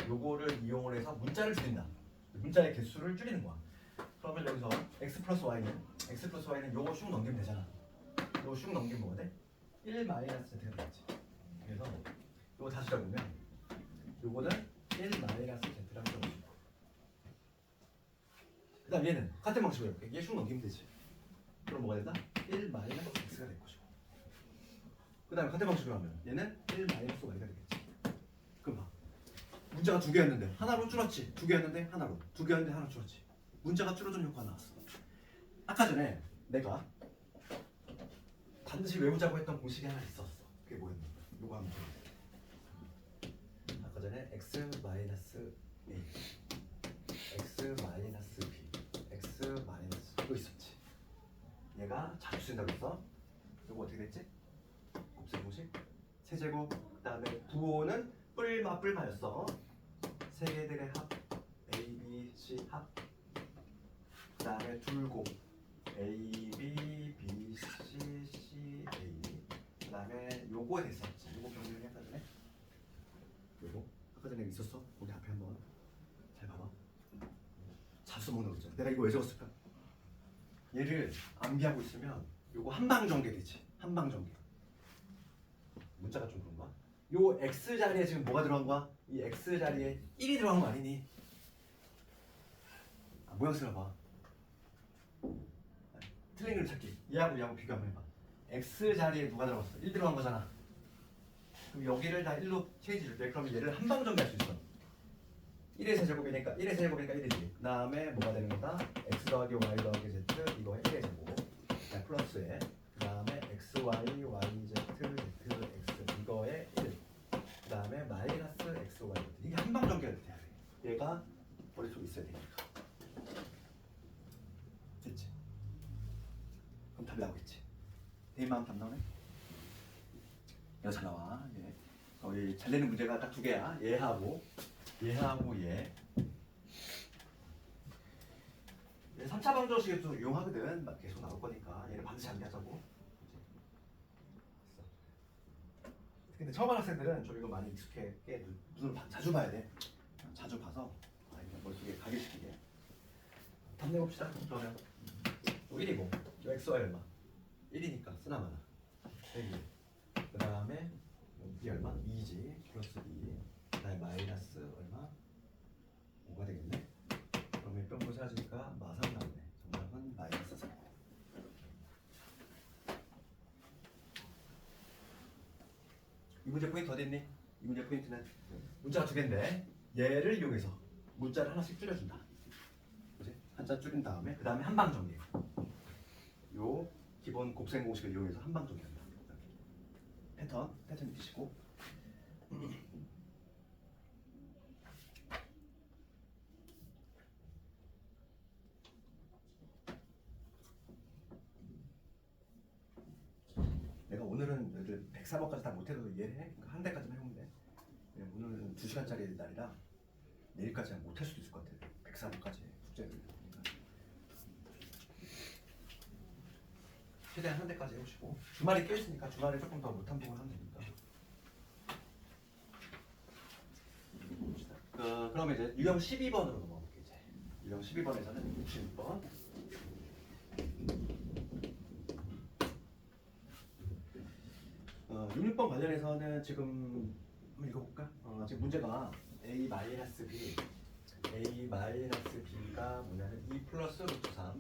요거를 이용을 해서 문자를 줄인다. 문자의 개수를 줄이는 거야. 그러면 여기서 x 플러스 y는 요거 쭉 넘기면 되잖아. 요거 쭉 넘기면 뭐가 돼? 1 마이너스 z가 되겠지. 그래서 요거 다시 적으면 요거는 1 마이너스 z라고 적어주고 그 다음 얘는 같은 방식으로 해볼게. 얘 쭉 넘기면 되지. 그럼 뭐가 된다? 1 마이너스 x가 될 것이고 그 다음에 같은 방식으로 하면 얘는 1 마이너스 y가 되겠지. 그럼 봐. 문자가 두 개였는데 하나로 줄었지. 두 개였는데 하나로. 두 개였는데 하나로 줄었지. 문자가 줄어든 효과가 나왔어. 아까 전에 내가 반드시 외우자고 했던 공식이 하나 있었어. 그게 뭐였니? 요거 한번 줘. 아까 전에 x 마이너스 a, x 마이너스 b, x 마이너스 이거 있었지. 얘가 자주 쓴다고 했어. 요거 어떻게 됐지? 곱셈 공식 세제곱. 그 다음에 부호는 뿔마였어. 세 개들의 합 a, b, c 합. 그 다음에 둘곱 a, b, b, c, c, a. 그 다음에 요거에 됐었지. 요거 정리를 아까 전에 요거 아까 전에 있었어. 거기 앞에 한번 잘 봐봐. 자주 써먹는 거 있잖아. 내가 이거 왜 적었을까? 얘를 암기하고 있으면 요거 한방 전개 되지. 한방 전개. 문자가 좀 그런 거야. 요 x 자리에 지금 뭐가 들어간 거야? 이 x 자리에 1이 들어간 거 아니니? 모양새를 봐. 틀린 걸 찾기. 얘하고 비교하면 해봐. x 자리에 누가 들어갔어? 1 들어간 거잖아. 그럼 여기를 다 1로 체인지 줄게. 그러면 얘를 한방 정리할 수 있어. 1의 세제곱이니까 1이지. 그 다음에 뭐가 되는 거다? x 더하기 y 더하기 z 이거에 1의 제곱. 플러스에 그 다음에 x, y, y, z, z, x 이거에 1. 그 다음에 마이너스 x, y, z. 이게 한방 정리가 돼야 돼. 얘가 머릿속에 있어야 되니까. 됐지? 그럼 답이 나오겠지. 대입만 답 나오네? 이거 잘 나와. 예. 거의 잘 내는 문제가 딱 두 개야. 얘하고 얘. 3차 방정식에도 이용하거든. 막 계속 나올 거니까 얘를 반드시 암기하자고. 근데 처음 하는 학생들은 좀 이거 많이 익숙해. 눈을 자주 봐야 돼. 자주 봐서 머릿속에 가게시키게. 답 내봅시다. 그러면 1이고 요 x, y 얼마? 1이니까 쓰나마나 100이. 그 다음에 이 얼마? 2지. 플러스 2. 그 다음에 마이너스 얼마? 5가 되겠네. 그러면 뿅뿅 사라지니까 마삼 나오네. 정답은 마이너스 3. 이 문제 포인트 어디 있니? 이 문제 포인트는 문자가 두 개인데 얘를 이용해서 문자를 하나씩 줄여준다. 그치? 한자 줄인 다음에 그 다음에 한방 정리. 요 기본 곱셈 공식을 이용해서 한방 정리한다. 패턴 익히시고. 내가 오늘은 애들 104번까지 다 못해도 이해해. 그러니까 한 대까지만 해보면 돼. 오늘은 2시간짜리 날이라 내일까지 못할 수도 있을 것 같아. 104번까지 숙제를. 최대한 한 대까지 해보시고, 주말에 껴있으니까 주말에 조금 더 못한 부분 하면 되니까. 그러면 이제 유형 12번으로 넘어갈게요. 이제 유형 12번에서는 66번. 66번 관련해서는 지금 한번 읽어볼까? 지금 문제가 a-b a-b가 뭐냐면 2 플러스 루트 3.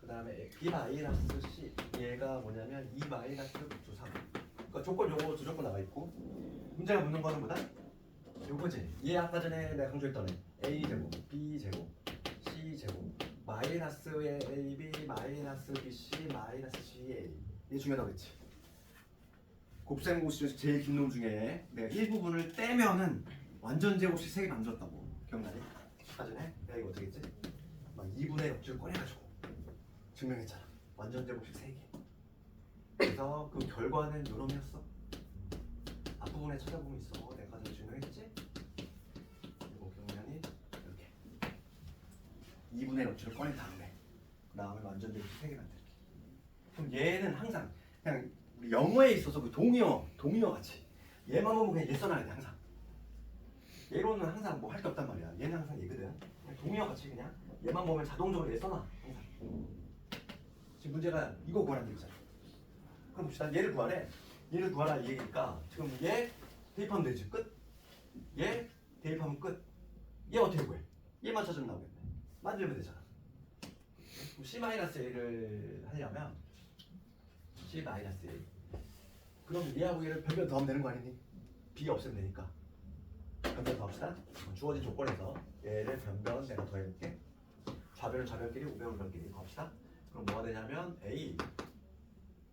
그 다음에 b-c 얘가 뭐냐면 2 마이너스 루트 3. 그러니까 조건 요거 두 조건 나와 있고, 문제가 묻는 거는 뭐다? 요거지. 얘 아까 전에 내가 강조했던 a제곱, b제곱, c제곱, 마이너스의 ab, 마이너스 bc, 마이너스 ca. 이게 중요하다고 했지. 곱셈 공식 중에서 제일 긴 놈 중에 내가 일부분을 떼면은 완전 제곱식 3개 만들었다고. 기억나니? 아까 전에 내가 이거 어떻게 했지? 막 2분의 역수를 꺼내가지고 증명했잖아. 완전 제곱식 3개. 그래서 그 결과는 요놈이었어. 앞부분에 찾아보면 있어. 내가 가서 증명했지? 이거 경련이 이렇게 2분의 역수를 꺼낸 다음에 그 다음에 완전 제곱식 3개 만들기. 그럼 얘는 항상 그냥 우리 영어에 있어서 그 동의어 같이 얘만 보면 그냥 얘 써놔야 돼. 항상 얘로는 항상 뭐 할 게 없단 말이야. 얘는 항상 얘거든. 그냥 동의어 같이 그냥 얘만 보면 자동적으로 얘 써놔. 항상. 지금 문제가 이거 구하라는 얘기잖아. 그럼 봅시다. 얘를 구하래. 얘를 구하라 이 얘기니까 지금 얘 대입하면 되지. 끝. 얘 대입하면 끝. 얘 어떻게 구해? 얘만 찾으면 나오겠네. 만들면 되잖아. 그럼 C-A를 하려면 C-A. 그럼 얘하고 얘를 변변 더하면 되는 거 아니니? B 없애면 되니까. 변변 더합시다. 주어진 조건에서 얘를 변변 내가 더해볼게. 좌변은 좌변끼리, 우변은 우변끼리 더합시다. 그럼 뭐가 되냐면 A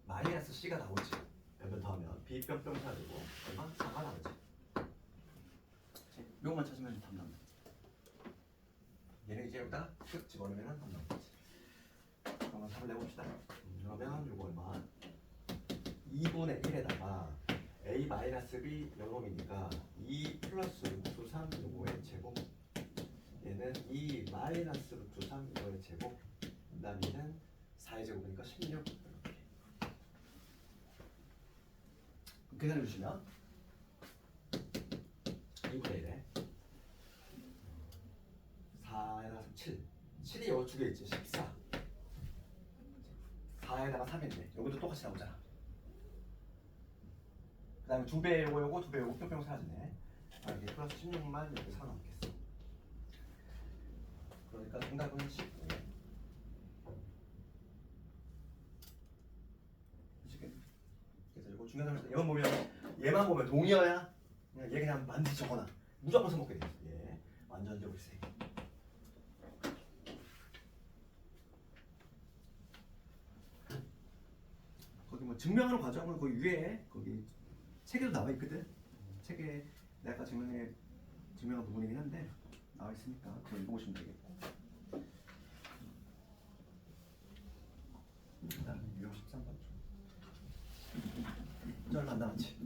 마이너스 C가 나오지. 변변 더하면 B 뿅뿅 사되고 얼마? 4가 나오지. 이것만 찾으면 답 나온다. 얘는 이제 여기다 쓱 집어넣으면 답 나오겠지. 그러면 답을 내봅시다. 그러면 요거 얼마? 2분의 1에다가 a-b 영놈이니까 2 플러스 루트 3 요거의 제곱, 얘는 2 마이너스 루트 3 요거의 제곱, 그 다음 얘는 4의 제곱이니까 16 이렇게 계산해 주시면 2분의 1에 4에다가 7 7이 여기 두 개 있지. 14 4에다가 3인데 여기도 똑같이 나오잖아. 그 다음에 2배 요거 2배 요거 뿅뿅 사라지네. 이게 플러스 16만 이렇게 살아남겠어. 그러니까 정답은 19. 그래서 이거 중요한 점에서 얘만 보면 동의어야. 그냥 얘 그냥 만지 적어놔. 무조건 써먹게 돼. 얘 완전 제곱식. 거기 뭐 증명하는 과정은 거기 위에 거기 책에도 나와 있거든. 책에 내가 아까 증명한 부분이긴 한데 나와 있으니까 그거 읽어보시면 되겠고. 그다음에 유형 13번 좀 안 남았지.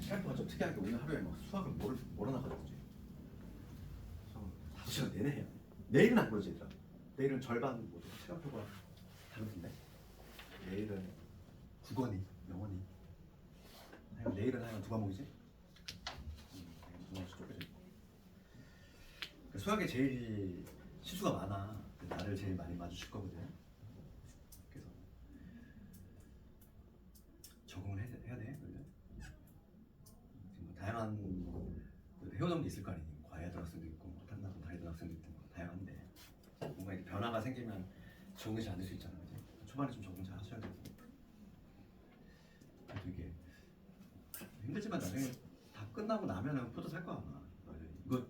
시간표가 좀 특이하게 오늘 하루에 막 수학을 몰아나가지고 5시간 내내 해야 돼. 내일은 안 그러지 얘들아. 내일은 절반 모두 시간표가 다른데. 내일은 국어니, 영어니. 내일은 하여간 2과목이지. 2과목씩 좁혀져 있고. 수학에 제일 실수가 많아. 나를 제일 많이 마주칠 거거든. 그래서 적응을 해야 돼. 지금 다양한 해오던 게 있을 거 아니니. 과외하던 학생도 있고 못한다고 다니던 학생도 있고 다양한데 뭔가 이렇게 변화가 생기면 적응이 잘 안 될 수 있잖아요. 이제 초반에 좀 적응 잘 하셔야 되고. 그래도 이게 힘들지만 나중에 다 끝나. 끝나고 나면은 포도 살 거야 아마. 이거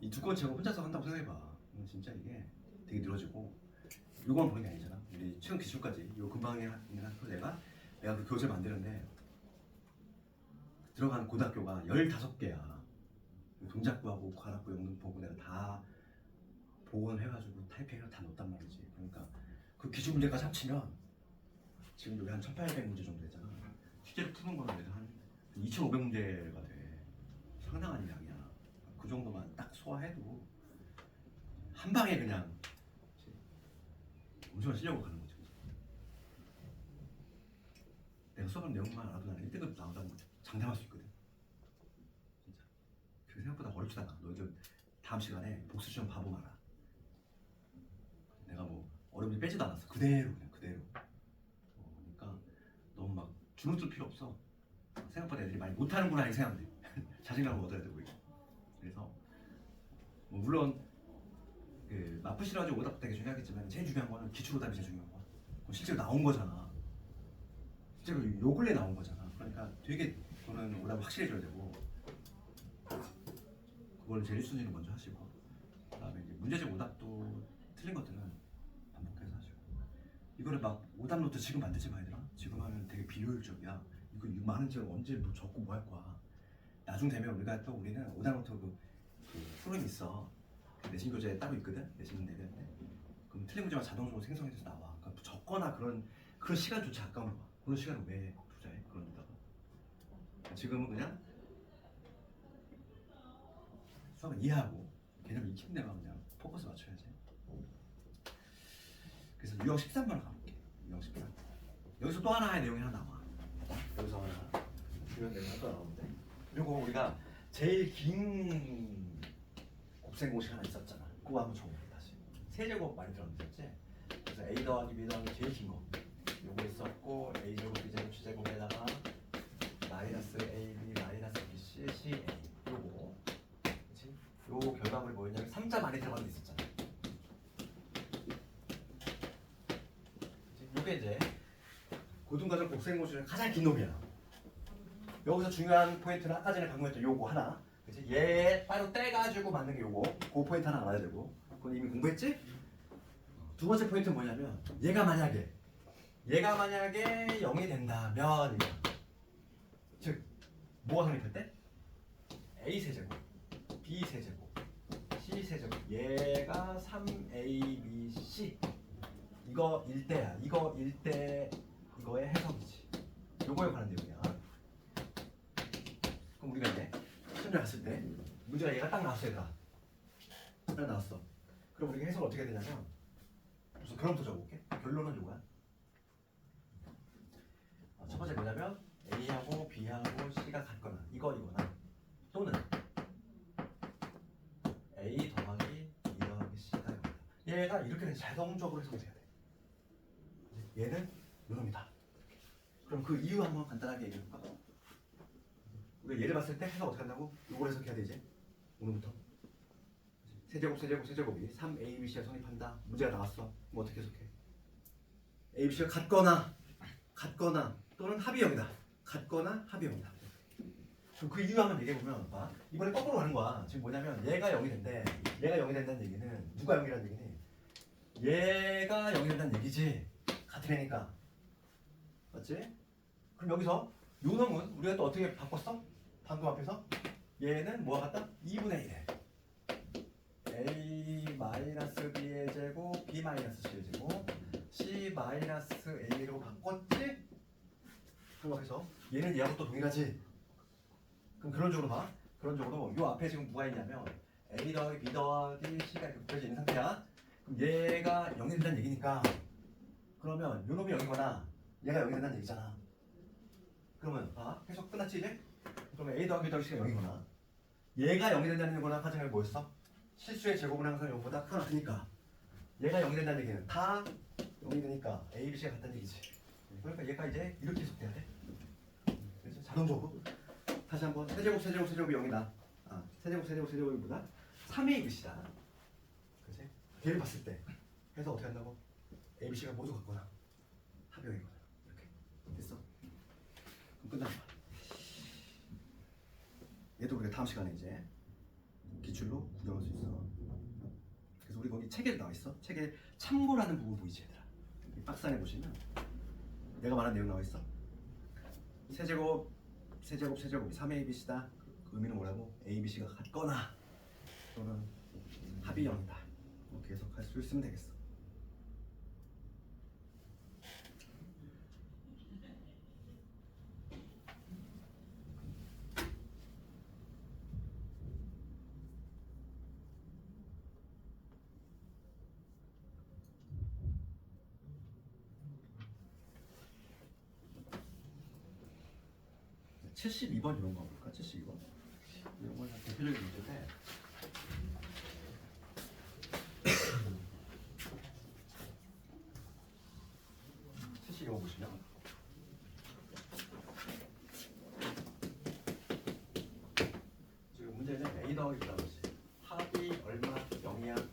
이 두꺼운 제곱 혼자서 한다고 생각해봐. 진짜 이게 되게 늘어지고 요거만 보는 게 아니잖아. 우리 최근 기출까지 요 근방에 있는 학교 내가 그 교재 만드는데 들어간 고등학교가 15개야. 동작구하고 관악구 영등포구 내가 다 복원해가지고 타이핑해서 다 넣었단 말이지. 그러니까 그 기출 문제까지 합치면 지금 여기 한 1800문제 정도 되잖아. 실제로 푸는 거는 내가 한 2500문제가 돼. 상당한 양이야. 그 정도만 딱 소화해도 한 방에 그냥 엄청난 실력으로 가는 거지. 내가 수업한 내용만 알아도 나는 1등급 나온다는 거 장담할 수 있거든. 진짜. 그 생각보다 어렵지도 않아. 너희들 다음 시간에 복수 시험 봐보 마라. 내가 뭐 어려움이 빼지도 않았어. 그대로 그냥 그대로. 그러니까 너무 막 주눅들 필요 없어. 생각보다 애들이 많이 못하는구나 이렇게 생각하면 돼. 자신감을 얻어야 되고 이거. 그래서 뭐 물론 그 마프시라고 오답 되게 중요하겠지만 제일 중요한 거는 기출 오답이 제일 중요한 거야. 실제로 나온 거잖아. 실제로 요 근래 나온 거잖아. 그러니까 되게 저는 오답을 확실해져야 되고 그걸 제일 순위로 먼저 하시고 그다음에 이제 문제집 오답도 틀린 것들은 반복해서 하시고 이거를 막 오답 노트 지금 만들지 마 얘들아. 지금 하면 되게 비효율적이야. 이거 많은 지금 언제 뭐 적고 뭐 할 거야. 나중 되면 우리가 또 우리는 오답 노트 그 프로그램 있어. 내신 교재 따로 있거든. 내신 내는데 그럼 틀린 문제만 자동적으로 생성해서 나와. 그러니까 적거나 그런 시간조차 아까운 거야. 그런 시간을 왜 투자해? 그런 데다가 지금은 그냥 수학을 이해하고 개념 익히는 데만 그냥 포커스 맞춰야지. 그래서 유형 13번을 가볼게. 유형 13. 여기서 또 하나의 내용이 하나 나와. 여기서 하나 중요한 내용이 하나 나오는데 그리고 우리가 제일 긴 곱셈 공식 하나 있었잖아. 그거 한번 적어볼게 다시. 세제곱 많이 들었는데 그래서 a 더하기 b 더하기 제일 긴 거. 요거 있었고 a제곱 b제곱 c제곱에다가 마이너스 ab 마이너스 bc ca 요거 그치? 요 결과물이 뭐였냐면 3자 많이 들어가는 게 있었잖아. 그치? 요게 이제 고등과정 곱셈 공식의 가장 긴 놈이야. 여기서 중요한 포인트는 아까 전에 강조했던 요거 하나. 그치? 얘 따로 떼가지고 만든 게 요거. 그 포인트 하나 알아야 되고. 그건 이미 공부했지? 두 번째 포인트는 뭐냐면 얘가 만약에 0이 된다면 이거. 즉 뭐가 성립할 때? a 세제곱, b 세제곱, c 세제곱. 얘가 3abc. 이거 1대야. 이거 1대 이거의 해석이지. 요거에 관한 내용이야. 그럼 우리가 이제 시험장 갔을 때 문제가 얘가 딱 나왔어 얘들아. 딱 나왔어. 그럼 우리가 해석을 어떻게 해야 되냐면 우선 결론부터 적어볼게. 결론은 요거야. 첫 번째 뭐냐면 A하고 B하고 C가 같거나 이거나 또는 A 더하기 B 더하기 C가 이거다. 얘가 이렇게 자동적으로 해석이 돼야 돼. 얘는 요놈이다. 그럼 그 이유 한번 간단하게 얘기해볼까? 우리가 얘를 봤을 때 해석 어떻게 한다고? 이걸 해석해야 되지 오늘부터. 세제곱이 3ABC가 성립한다. 문제가 나왔어. 뭐 어떻게 해석해? ABC가 같거나 또는 합이 0이다. 같거나 합이 0이다. 그럼 그 이유 한번 얘기해보면 봐. 이번에 거꾸로 가는 거야. 지금 뭐냐면 얘가 0이 된대. 얘가 0이 된다는 얘기는 누가 0이라는 얘기니? 얘가 0이 된다는 얘기지. 같은 애니까. 맞지? 그럼 여기서 요 놈은 우리가 또 어떻게 바꿨어? 방금 앞에서 얘는 뭐와 같다? 2분의 1에 a-b의 제곱 b-c의 제곱 c-a로 바꿨지? 그럼 여기서 얘는 얘하고 또 동일하지? 그럼 그런 쪽으로 봐. 그런 쪽으로 요 앞에 지금 누가 있냐면 a 더하기 b 더하기 c가 이렇게 붙여져 있는 상태야. 그럼 얘가 0이 된다는 얘기니까 그러면 요 놈이 0이거나 얘가 0이 된다는 얘기잖아. 그러면 봐. 해석 끝났지 이제? 그러면 a 더하기 b 더하기 c가 0이거나 얘가 0이 된다는 거나 가정을 뭐였어? 실수의 제곱은 항상 0보다 크니까 얘가 0이 된다는 얘기는 다 0이 되니까 a, b, c가 같다는 얘기지. 그러니까 얘가 이제 이렇게 해석돼야 돼. 그래서 자동적으로 다시 한번 세제곱이 0이다. 세제곱보다 3의 뜻이다. 그치? 걔를 봤을 때 해서 어떻게 한다고? a, b, c가 모두 같거나 합이 0이거나 이렇게 됐어? 그럼 끝난 거야. 얘도 우리가 다음 시간에 이제 기출로 구경할 수 있어. 그래서 우리 거기 책에 나와 있어. 책에 참고라는 부분 보이지 얘들아. 이 박스 안에 보시면 내가 말한 내용 나와 있어. 세제곱 3ABC다. 그 의미는 뭐라고? ABC가 같거나 또는 합이 0이다. 이렇게 해석할 수 있으면 되겠어. 네, 72번 이런 거 볼까? 72번. 이런 건 대표적인 문제인데. 이거 보시면 지금 문제는 A 더하기 B라고 했지. 합이 얼마 0이야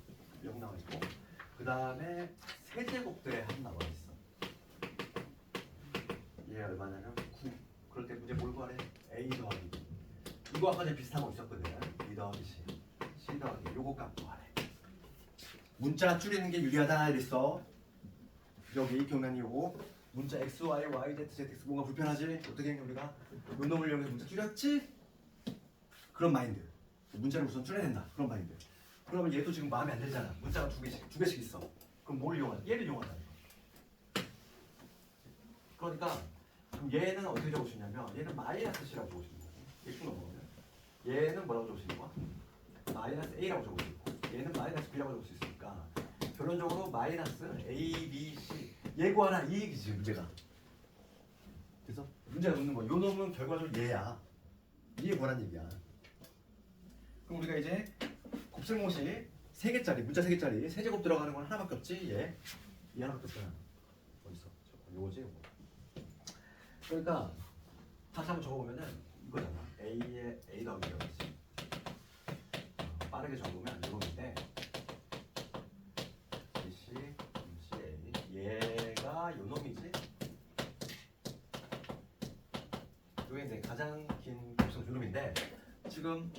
0 나와 있고 그 다음에 세제곱들의 합 나와 있어. 얘 얼마냐면 9. 그럴 때 문제 뭘 구하래? A 더하기 B. 이거 아까 전에 비슷한 거 있었거든. B 더하기 C 더하기 요거 값 구하래. 문자 줄이는 게 유리하다 이랬어. 여기 교면 요거 문자 x, y, y, z, z, x 뭔가 불편하지? 어떻게 했냐 우리가? 요 놈을 이용해서 문자 줄였지? 그런 마인드. 문자를 우선 줄여야 된다. 그런 마인드. 그러면 얘도 지금 마음에 안 들잖아. 문자가 두 개씩 있어. 그럼 뭘 이용하냐? 얘를 이용한다. 그러니까 그럼 얘는 어떻게 적으시냐면 얘는 마이너스 C라고 적으시는 거고 얘쭉 넘어가면 얘는 뭐라고 적으시는 거야? 마이너스 A라고 적으시는 거고 얘는 마이너스 B라고 적을 수 있으니까 결론적으로 마이너스 A, B, C 예고하나 이 얘기지 문제가. 그래서 문제가 묻는 거. 요 놈은 결과적으로 얘야. 이게 뭐란 얘기야. 그럼 우리가 이제 곱셈공식 3개짜리 문자 3개짜리 세제곱 들어가는 건 하나밖에 없지. 얘 하나밖에 없잖아. 어디 있어? 요거지 요거. 그러니까 다시 한번 적어보면은 이거잖아. A의 A 더하기 B였지. 빠르게 적으면 이거인데 얘가 요 놈이지. 이게 이제 가장 긴 곱셈 놈인데 지금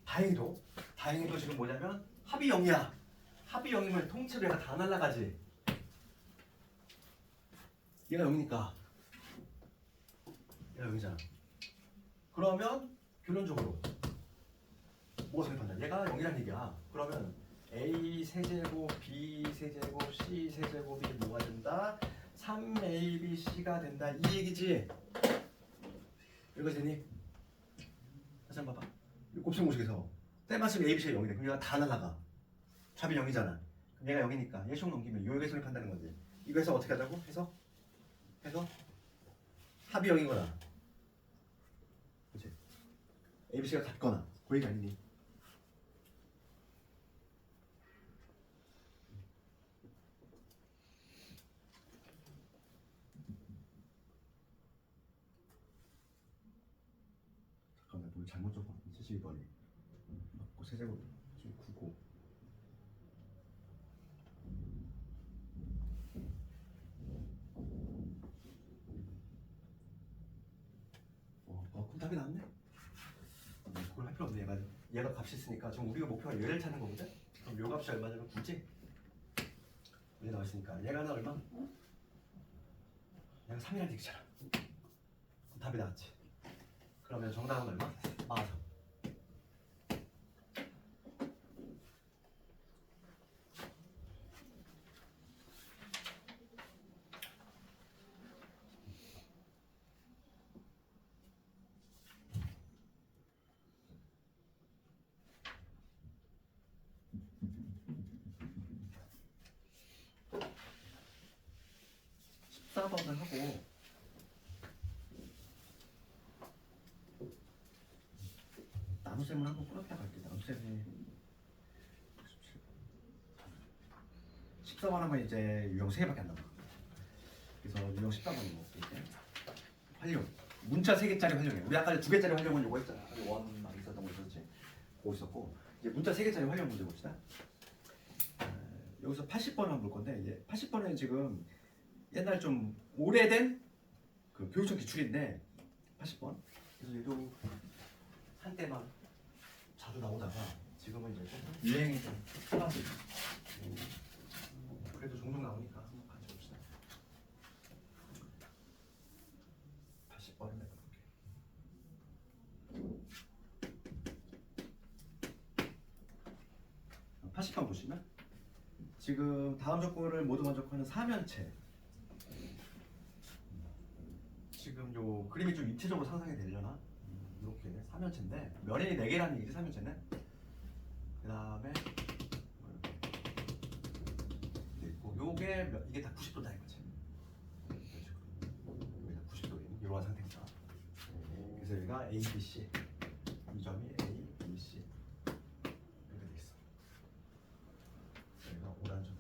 다행히도 지금 뭐냐면 합이 0이야. 합이 0이면 통째로 얘가 다 날라가지. 얘가 0이니까 얘가 0이잖아. 그러면 결론적으로 뭐가 생각한다? 얘가 0이란 얘기야. 그러면 A 세제곱, B 세제곱, C 세제곱이 뭐가 된다? 3ABC가 된다. 이 얘기지? 이거 되니? 다시 한번 봐봐. 곱셈공식에서 때마침 ABC가 0이래. 그럼 얘가 다 날아가. 합이 0이잖아. 그럼 얘가 0이니까 얘식 넘기면 요역에 성립한다는 거지. 이거 해서 어떻게 하자고? 해서 합이 0이거나 그치? ABC가 같거나 그 얘기 아니니? 잠깐만 뭘 잘못 적어. 72번이 맞고 세제곱 지금 9고 그럼 답이 나왔네. 그걸 할 필요 없네. 얘가 값이 있으니까 지금 우리가 목표가 얘를 찾는 거거든. 그럼 요 값이 얼마냐면 9지? 얘 나와 있으니까 얘가 나 얼마? 얘가 3이라는 얘기잖아. 그럼 답이 나왔지. 그러면 정답은 얼마? 43. 번을 하고 나눗셈을 한번 풀었다 갈게요. 나눗셈이 14번 하면 이제 유형 3개밖에 안 남아. 그래서 유형 14번을 먹을게. 활용 문자 3개짜리 활용해. 우리 아까 2개짜리 활용은 요거 했잖아. 원 막 있었던 거 있었지? 그거 있었고 이제 문자 3개짜리 활용 문제 봅시다. 여기서 80번을 한번 볼 건데 이제 80번은 지금 옛날 좀 오래된 그 교육청 기출인데 80번. 그래서 얘도 한때만 자주 나오다가 지금은 이제 좀 유행이 좀 사라지고 그래도 종종 나오니까 한번 같이 봅시다. 80번을 내볼게. 80번 보시면 지금 다음 조건을 모두 만족하는 4면체. 지금 요 그림이 좀 입체적으로 상상이 되려나? 이렇게 3면체인데 면이 4개라는 얘기지 3면체는. 그 다음에 요게 이게 다 90도다 이거지. 이게 다 90도인 이러한 상태입니다. 그래서 여기가 A, B, C 이 점이 A, B, C 이렇게 돼 있어. 여기가 오란 점.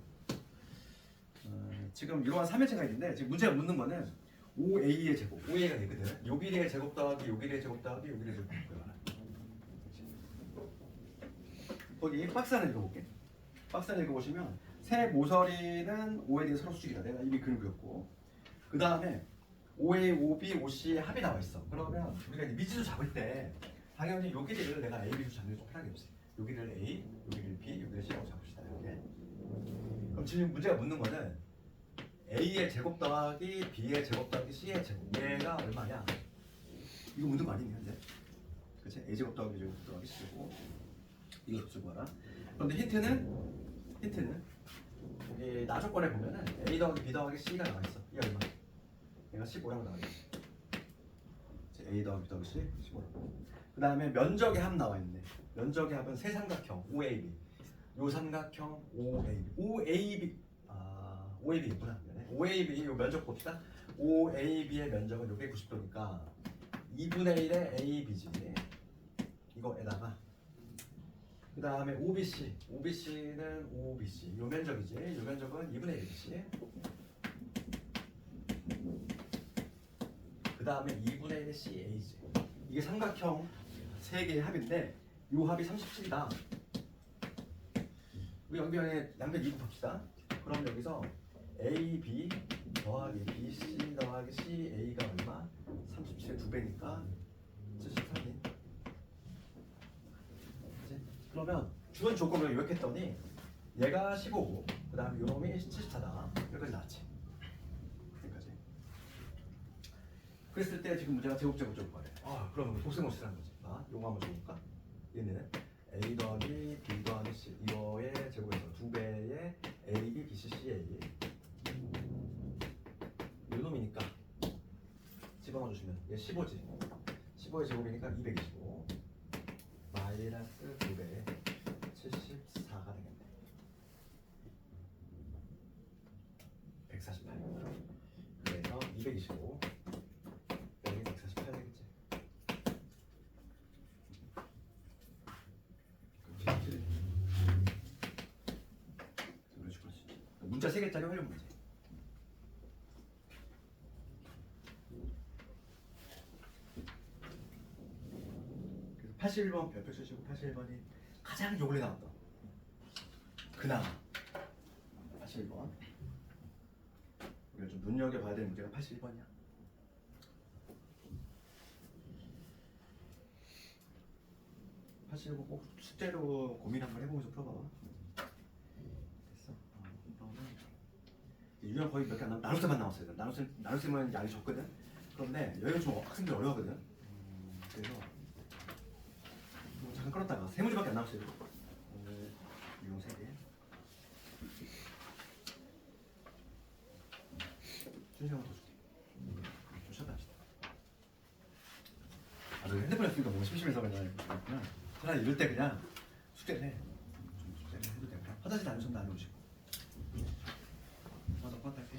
지금 이러한 3면체가 있는데 지금 문제가 묻는 거는 5A의 제곱, 5A가 되거든. 요 길이의 제곱 더하기 요 길이의 제곱 더하기 요 길이의 제곱. 거기 박스 하나 읽어볼게. 박스 하나 읽어보시면 세 모서리는 5에 대해 서로 수직이다. 내가 이미 그림 그렸고 그 다음에 5A, 5B, 5C의 합이 나와 있어. 그러면 우리가 이제 미지수 잡을 때 당연히 요 길이를 내가 A, B로 잡는 게 좀 편하게 해보세요. 요 길이를 A, 요 길이를 B, 요 길이를 C라고 잡읍시다. 이렇게. 그럼 지금 문제가 묻는 거는 A의 제곱 더하기 B의 제곱 더하기 C의 제곱 얘가 얼마냐? 이거 묻는 거 아니냐 이제? 그치? A 제곱 더하기 B 제곱 더하기 C 제곱 이거 쓰고 와라. 그런데 힌트는 여기 나 조건에 보면은 A 더하기 B 더하기 C가 나와 있어. 이게 얼마? 얘가 15라고 나와 있어. A 더하기 B 더하기 C 15라고. 그 다음에 면적의 합 나와 있네. 면적의 합은 세 삼각형 OAB. 요 삼각형 OAB. OAB 있구나. OAB 요 면적 봅시다. OAB의 면적은 요게 90도니까 2분의 1의 AB지. 이거에다가 그 다음에 OBC는 OBC 요 면적이지. 요 면적은 2분의 1이지. 그 다음에 2분의 1의 CA지. 이게 삼각형 3개의 합인데 요 합이 37이다. 우리 양변에 양변 2구 봅시다. 그럼 여기서 AB 더하기 BC 더하기 CA가 얼마? 37의 2배니까 73이. 그러면 주변 조건을 요약했더니 얘가 15고 그 다음에 요놈이 74다. 여기까지 나왔지. 여기까지. 그랬을 때 지금 문제가 제곱 거래. 그럼 복수모시라는 거지. 요거 한번 줘볼까? 얘는 A 더하기 B 더하기 C 이거의 제곱에서 2배의 A, B, B, C, C, A 요놈이니까 집어넣어 주시면 얘 15지. 15의 제곱이니까 225 마이너스 2배 74가 되겠네. 148. 그래서 225 여기 148 되겠지. 문자 3개짜리 활용 문제. 그래서 81번 별표 쓰시고 81번이 가장 요번에 나왔던 그나마 81번. 우리가 좀 눈여겨봐야 될 문제가 81번이야. 사실 꼭 숙제로 고민 한번 해보면서 풀어봐. 됐어. 유형 거의 몇 개 안 남았. 나눗셈만 남았어요. 나눗셈은 양이 적거든. 그런데 여기가 좀 학생들 어려워하거든. 그래서 잠깐 끌었다가 세 문제밖에 안 남았어요. 유형 3개. 준시 한번 더 줄게. 좀 쉬었다 합시다. 너 핸드폰에 쓰니까 뭔가 심심해서 그냥 차라리 이럴 때 그냥 숙제를 해. 좀 숙제를 해도 되고 화장실 다니면서 다녀오시고. 맞아, 껐다 할게.